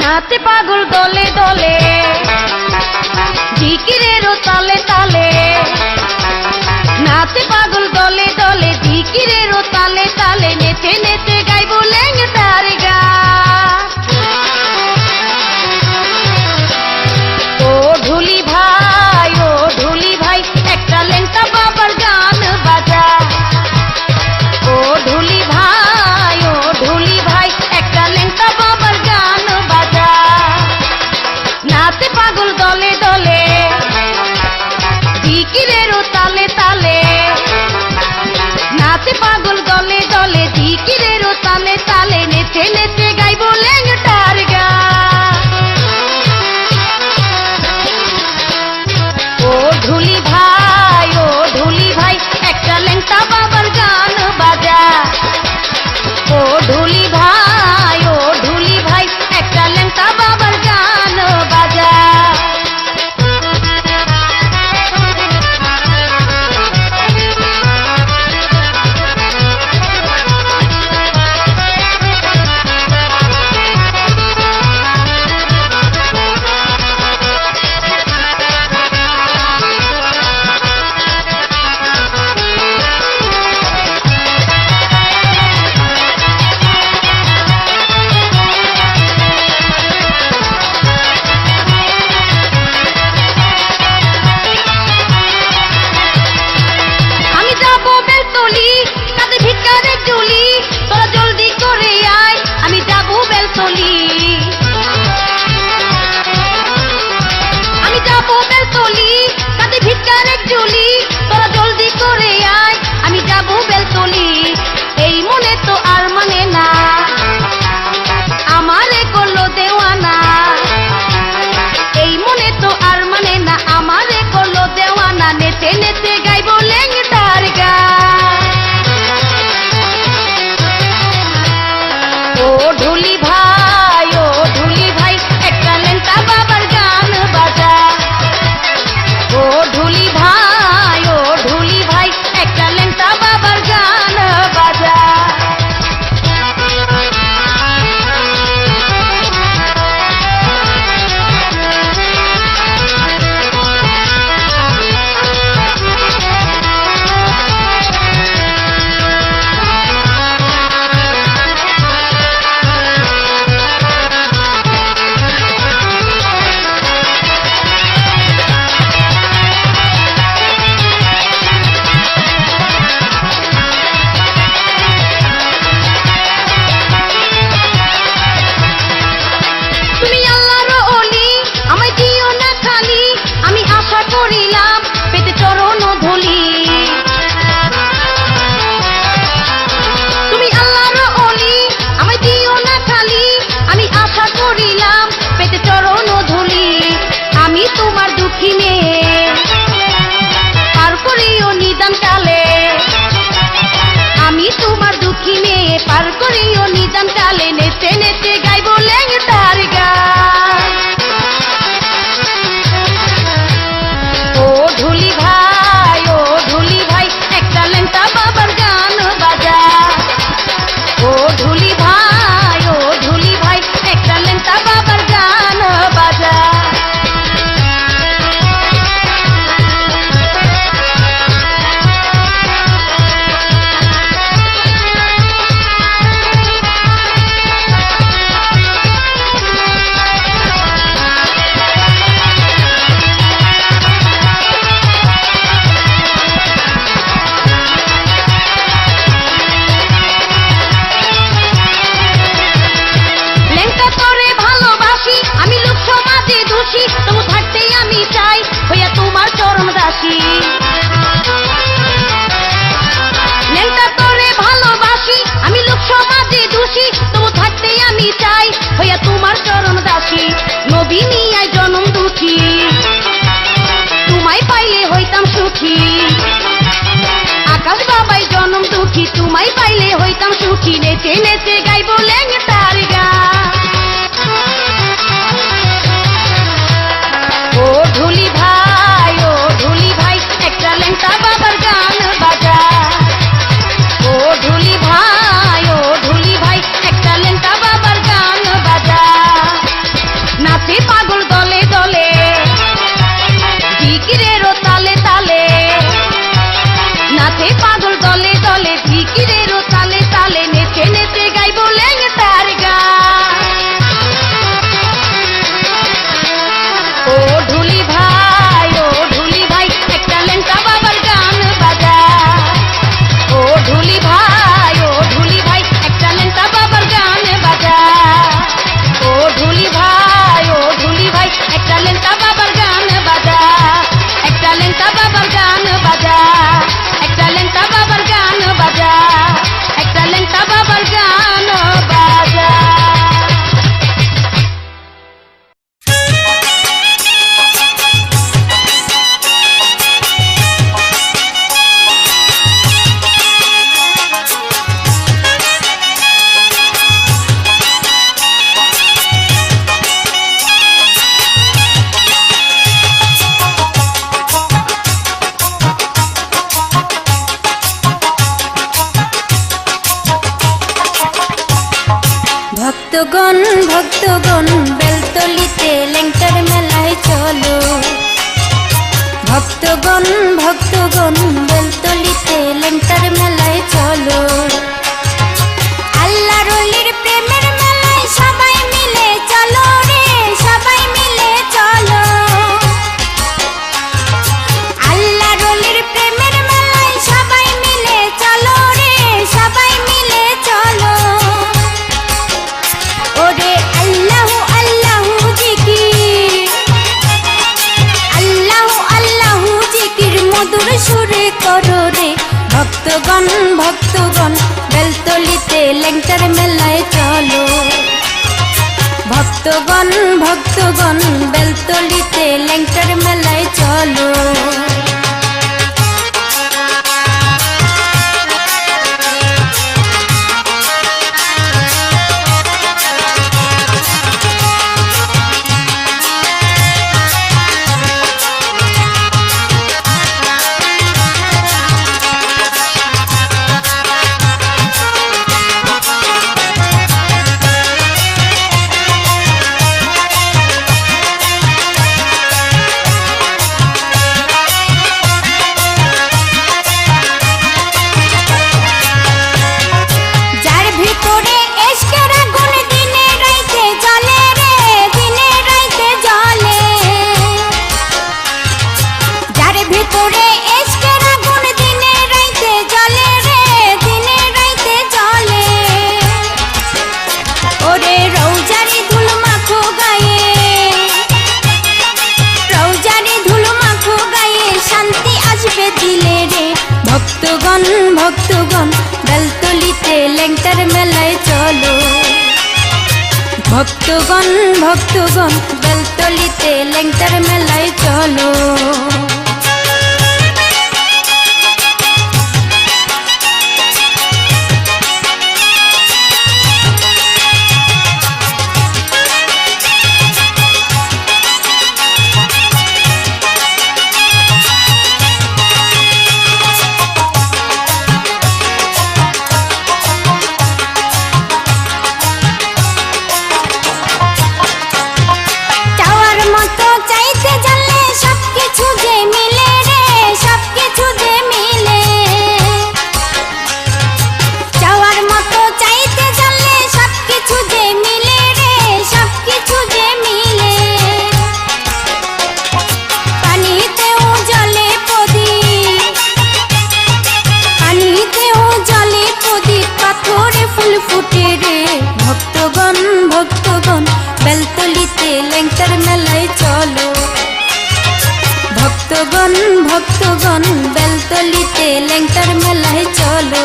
নাচে পাগল দলে দলে, জিকিরেরও তালে তালে, নাচে পাগল দলে দলে, জিকিরেরও তালে তালে, নেচে নেচে গাইবো লেংটার গান। ও ঢুলি ভাই, ও ঢুলি ভাই, একটা লেংটা বাবার গান বাজা। ও ঢুলি ভাই, ও ঢুলি ভাই, একটা লেংটা বাবার গান বাজা। নাচে পাগল দলে দলে, জিকিরেরও তালে তালে, নাচে পাগল দলে দলে, জিকিরেরও তালে তালে, নেচে নেচে গাইবো লেংটার গান। ও ঢুলি ভাই, ও ঢুলি ভাই, একটা লেংটা বাবার গান বাজা। ও ঢুলি ভাই, ও ঢুলি ভাই, একটা লেংটা বাবার গান বাজা। আমি যাবো বেলতলি, কাঁধে ভিক্ষারের ঝুলি, তোরা জলদি করে আয়, আমি যাবো বেলতলি। আমি যাবো বেলতলি, কাঁধে ভিক্ষারের ঝুলি, তোরা জলদি করে আয়, আমি যাবো বেলতলি। এই মনে তো আর মানে না, আমারে করলো দেওয়ানা। এই মনে তো আর মানে না, আমারে করলো দেওয়ানা, নেচে নেচে গাইবো লেংটার গান। ও ঢুলি ভাই, ও ঢুলি ভাই, একটা লেংটা বাবার গান বাজা। ও ঢুলি ভাই, ও ঢুলি ভাই, একটা লেংটা বাবার গান বাজা। তুমি আল্লাহর ওলি, আমায় দিও না খালি, আমি আশা করিলাম পেতে চরণ ধুলি। তুমি আল্লাহর ওলি, আমায় দিও না খালি, আমি আশা করিলাম পেতে চরণ ধুলি। আমি তোমার দুঃখী মেয়ে, পার করিও নিদান কালে। আমি তোমার দুঃখী মেয়ে, পার করিও নিদান কালে, নেচে নেচে সুখী, নবী নিয়াই জনম দুঃখী, তোমায় পাইলে হইতাম সুখী। আকাশ বাবাই জনম দুঃখী, তোমায় পাইলে হইতাম সুখী, নেচে নেচে গাইব ল্যাংটার গান। ও ঢুলি ভাই, ও ঢুলি ভাই, একটা ল্যাংটা বাবার গান বাজা। ও ঢুলি ভাই, ও ঢুলি ভাই, একটা ল্যাংটা বাবার গান বাজা। নাচে পাগল দলে দলে, জিকিরেরও তালে তালে, নাচে পাগল দলে দলে, জিকিরেরও তালে তালে, নেচে নেচে গাইব ল্যাংটার গান। ও ঢুলি ভাই, ও ঢুলি ভাই, একটা ল্যাংটা বাবার গান বাজা। ও ঢুলি ভাই, ও ঢুলি ভাই, একটা ল্যাংটা বাবার গান বাজা। ও ঢুলি ভাই, ও ঢুলি ভাই, একটা ল্যাংটা বাবার গান বাজা। একটা ল্যাংটা বাবার গান বাজা, একটা ল্যাংটা বাবার গান বাজা, একটা ল্যাংটা বাবার গান বাজা। ভক্তগণ ভক্তগণ বেলতলিতে ল্যাংটার মেলায় চলো। ভক্তগণ ভক্তগণ বেলতলিতে ল্যাংটার মেলায় চলো। আল্লাহ রলির প্রেমের মেলায় সবাই মিলে চলো রে, সবাই মিলে চলো। আল্লাহ রলির প্রেমের মেলায় সবাই মিলে চলো রে, সবাই মিলে চলো। ওরে আল্লাহু আল্লাহু জিকির, আল্লাহু আল্লাহু জিকির মধুর সুরে করো রে। ভক্তগণ ভক্তগণ বেলতলিতে ল্যাংটার মেলায় চলো। ভক্তগণ ভক্তগণ বেলতলিতে ল্যাংটার মেলায় চলো। যার ভিতরে ইশকের আগুন দিনে রাইতে জ্বলে রে, দিনে রাইতে জ্বলে। যার ভিতরে ইশকের আগুন দিনে রাইতে জ্বলে রে, দিনে রাইতে জ্বলে। ওরে রৌজারি ধুল মাখো গায়ে, রৌজারি ধুল মাখো গায়ে, শান্তি আসবে দিলে রে। ভক্তগণ ভক্তগণ বেলতলিতে ল্যাংটার মেলায় চলো। ভক্তগণ ভক্তগণ বেলতলিতে ল্যাংটার মেলায় চলো। চাওয়ার মতো চাইতে জানলে সবকিছু যে মিলে রে, সবকিছু যে মিলে। চাওয়ার মতো চাইতে জানলে সবকিছু যে মিলে রে, সবকিছু যে মিলে। পানিতেও জলে প্রদীপ, পানিতেও জলে প্রদীপ, পাথরে ফুল ফুটে রে। ভক্তগণ ভক্তগণ বেলতলিতে ল্যাংটার মেলায় চলো। ভক্তগণ ভক্তগণ বেলতলিতে ল্যাংটার মেলায় চলো।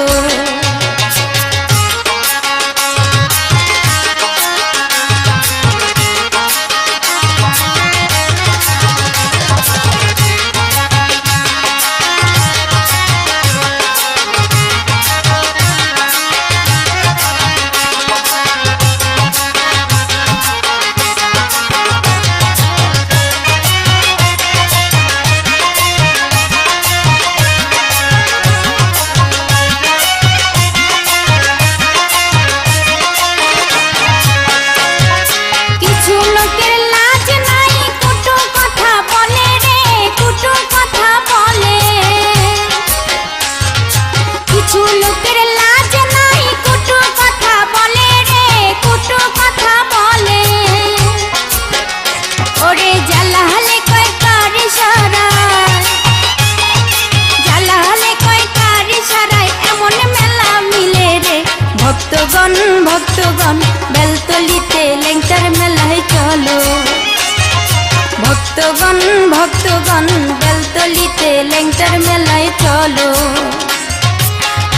ভক্তগণ ভক্তগণ বেলতলিতে ল্যাংটার মেলায় চলো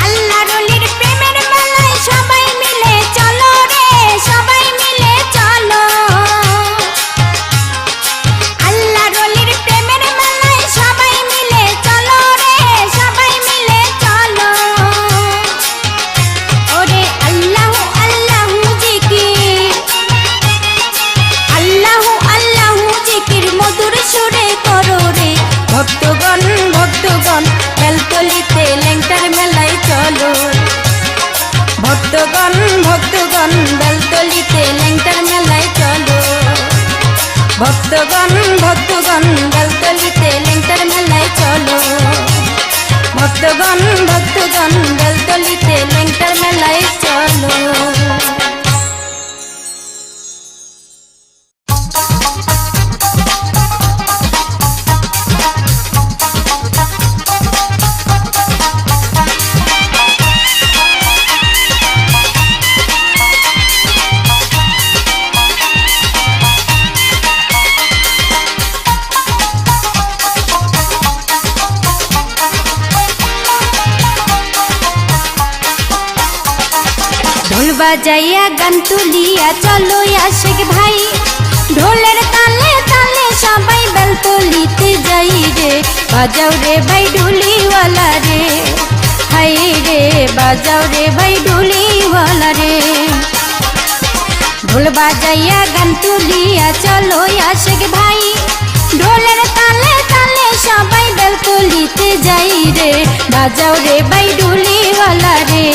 আল্লাহর ওলির প্রেমের মেলায় সবাই মিলে চলো রে সবাই মিলে চলো আল্লাহর ওলির প্রেমের মেলায় সবাই মিলে চলো রে সবাই মিলে চলো ওরে আল্লাহু আল্লাহু জিকির আল্লাহু আল্লাহু জিকির মধুর সুরে করো রে ভক্তগণ ভক্তগণ বেলতলিতে ল্যাংটার মেলায় চলো ভক্তগণ ভক্তগণ বেলতলিতে ল্যাংটার মেলায় চলো ভক্তগণ ভক্তগণ বেলতলিতে ল্যাংটার মেলায় চলো ভক্তগণ ভক্তগণ বেলতলিতে ল্যাংটার মেলায় চলো ঢোল বাজাইয়া গান তুলিয়া চলো আশেক ভাই ঢোলের তালে তালে সবাই বেলতলিতে যাই রে বাজাও রে ভাই ঢুলিওয়ালা রে হাই রে বাজাও রে ভাই ঢুলিওয়ালা রে ঢোল বাজাইয়া গান তুলিয়া চলো আশেক ভাই ঢোলের তালে তালে সবাই বেলতলিতে যাই রে বাজাও রে ভাই ঢুলিওয়ালা রে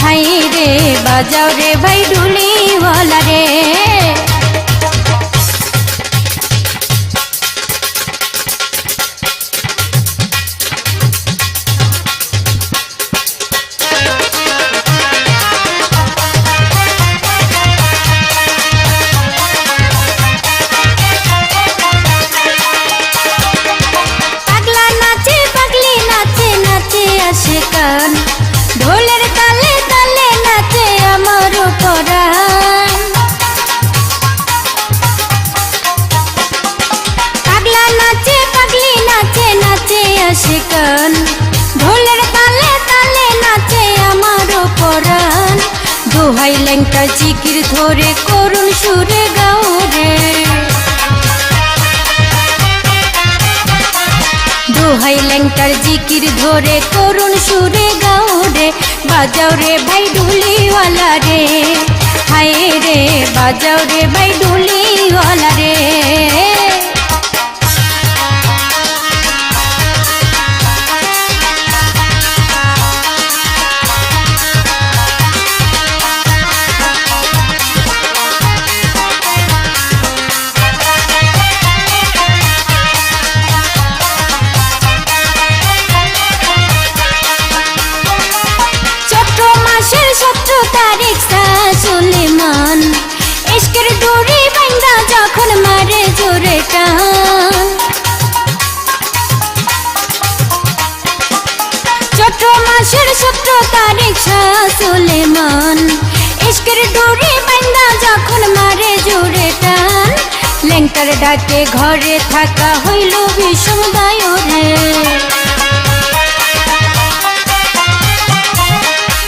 হাই রে বাজাও রে ভাই ঢুলিওয়ালা রে পাগলা নাচে পাগলি নাচে নাচে আসে কান ঢোলের তালে তালে নাচে আমার পরাণ পাগলা নাচে পাগলি নাচে নাচে আসে কান ঢোলের তালে তালে নাচে আমার পরাণ দোহাই ল্যাংটা জিকির ধরে করুণ সুরে গাও রে দোহাই ল্যাংটার জিকির ধরে করুণ সুরে গাও রে বাজাও রে ভাই ঢুলিওয়ালা রে হায় রে বাজাও রে ভাই ঢুলিওয়ালা রে চৈত্র মাসের 17 তারিখ সুলেমান ইশকের ডোরি বাইন্দা যখন মারে জোরে টান চৈত্র মাসের 17 তারিখ সুলেমান ইশকের ডোরি বাইন্দা যখন মারে জোরে টান ল্যাংটার ডাকে ঘরে থাকা হইল বিষম দায় রে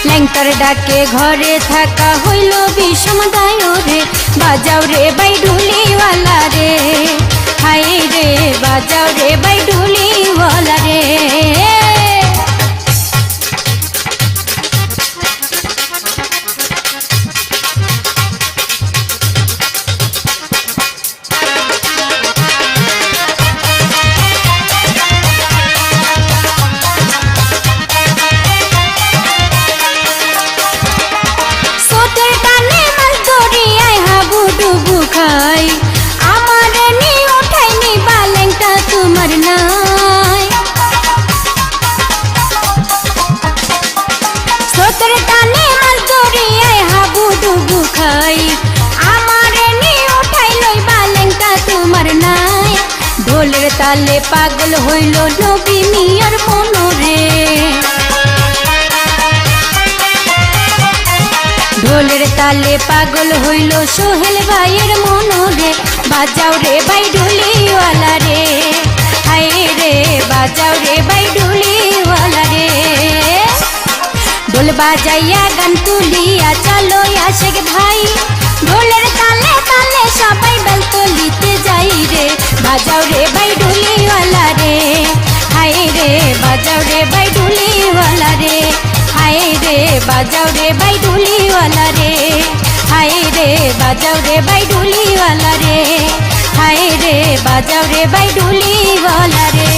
ল্যাংটার ডাকে ঘরে থাকা হইল বিষম দায় রে বাজাও রে ভাই ঢুলিওয়ালা রে হাই রে বাজাও রে ভাই ঢুলিওয়ালা রে সোতের টানে মাছ দরিয়ায় হাবুডুবু খাই আমার নি ওঠাইনি বালেংটা তোমার নাই সোতের টানে মাছ দরিয়ায় হাবুডুবু খাই আমার নি ওঠাই লই বালেংটা তোমার নাই ঢোলের তালে পাগল হইল নবী মিয়ার মনোরে ঢোলের তালে পাগল হইল সোহেল ভাইয়ের মনোরে বাজাও রে ভাই ঢুলিওয়ালা রে, হায় রে বাজাও রে ভাই ঢুলিওয়ালা রে। ঢোল বাজাইয়া গান তুলিয়া চলো আশেক ভাই, ঢোলের তালে তালে সবাই বেলতলিতে যাই রে, বাজাও রে ভাই ঢুলিওয়ালা রে, হায় রে বাজাও রে ভাই ঢুলিওয়ালা রে, হায় রে বাজাও রে ভাই ঢুলিওয়ালা রে, হায় রে বাজাও রে ভাই ঢুলিওয়ালা রে, হায় রে বাজাও রে ভাই ঢুলিওয়ালা রে।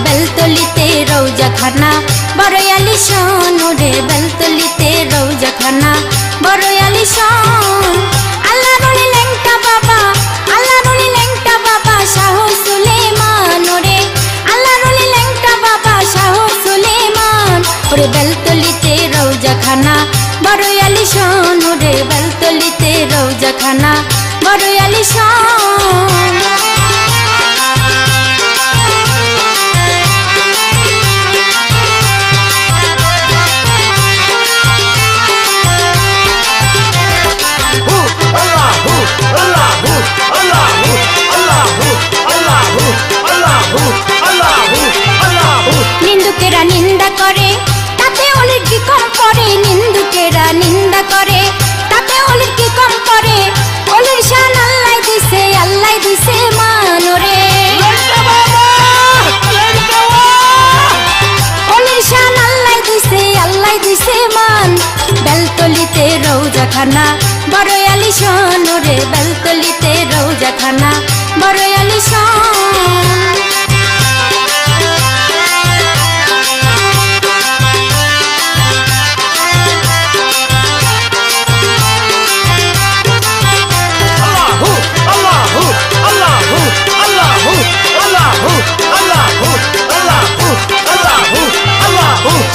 বেলতলিতে রৌজাখানা বড় আলিশান রে, বেলতলিতে রৌজাখানা বড় আলিশান। আল্লাহর ওলি ল্যাংটা বাবা, আল্লাহর ওলি ল্যাংটা বাবা শাহ সুলেমান রে, আল্লাহর ওলি ল্যাংটা বাবা শাহ সুলেমান ওরে, বেলতলিতে রৌজাখানা বড় আলিশান রে, বেলতলিতে রৌজাখানা বড় আলিশান। নিন্দুকেরা নিন্দা করে তাতে অলির কি কম পড়ে, নিন্দুকেরা নিন্দা করে তাতে অলির কি কম পড়ে, অলির শান আল্লাহ দিছে, আল্লাহ দিছে মান রে, অলির শান আল্লাহ দিছে, আল্লাহ দিছে মান। বেলতলিতে রৌজাখানা বড় আলিশান রে, বেলতলিতে রৌজাখানা বড় আলিশান।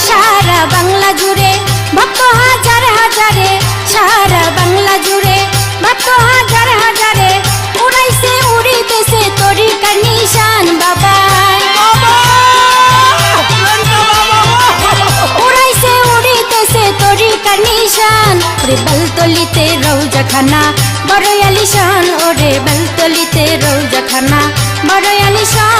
সারা বাংলা জুড়ে ভক্ত হাজার হাজারে, সারা বাংলা জুড়ে ভক্ত হাজার হাজারে, উড়াইছে উড়িতেছে তরিকার নিশান বাবা, উড়াইছে উড়িতেছে তরিকার নিশান রে, বেলতলিতে রৌজাখানা বড় আলিশান ওরে, বেলতলিতে রৌজাখানা বড় আলিশান।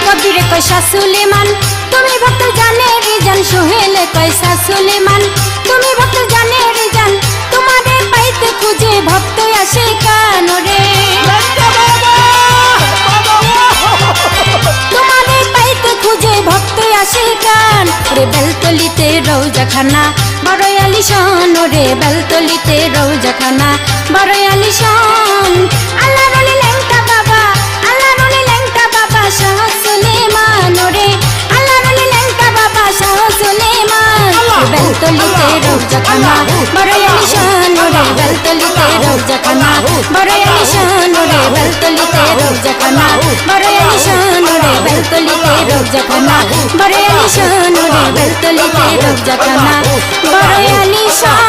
কবিরে কয়সা সুলেমান তুমি ভক্ত জানে রিজান, সোহেলে কয়সা সুলেমান তুমি ভক্ত জানে রিজান, তোমারে পাইতে খুঁজে ভক্ত আসে কান রে, তোমারে পাইতে খুঁজে ভক্ত আসে কান রে, বেলতলিতে রৌজাখানা বড় আলিশান রে, বেলতলিতে রৌজাখানা বড় আলিশান। আল্লাহর ওলি ল্যাংটা বাবা, আল্লাহর ওলি ল্যাংটা বাবা শাহ সুলেমান রে, আল্লাহর ওলি ল্যাংটা বাবা শাহ সুলেমান, বেলতলিতে রৌজাখানা বড় আলিশান রে, বেলতলিতে রৌজাখানা বড় আলিশান রে, বেলতলিতে রৌজাখানা বড় আলিশান রে, বেলতলিতে রৌজাখানা বড় আলিশান রে, বেলতলিতে রৌজাখানা বড় আলিশান।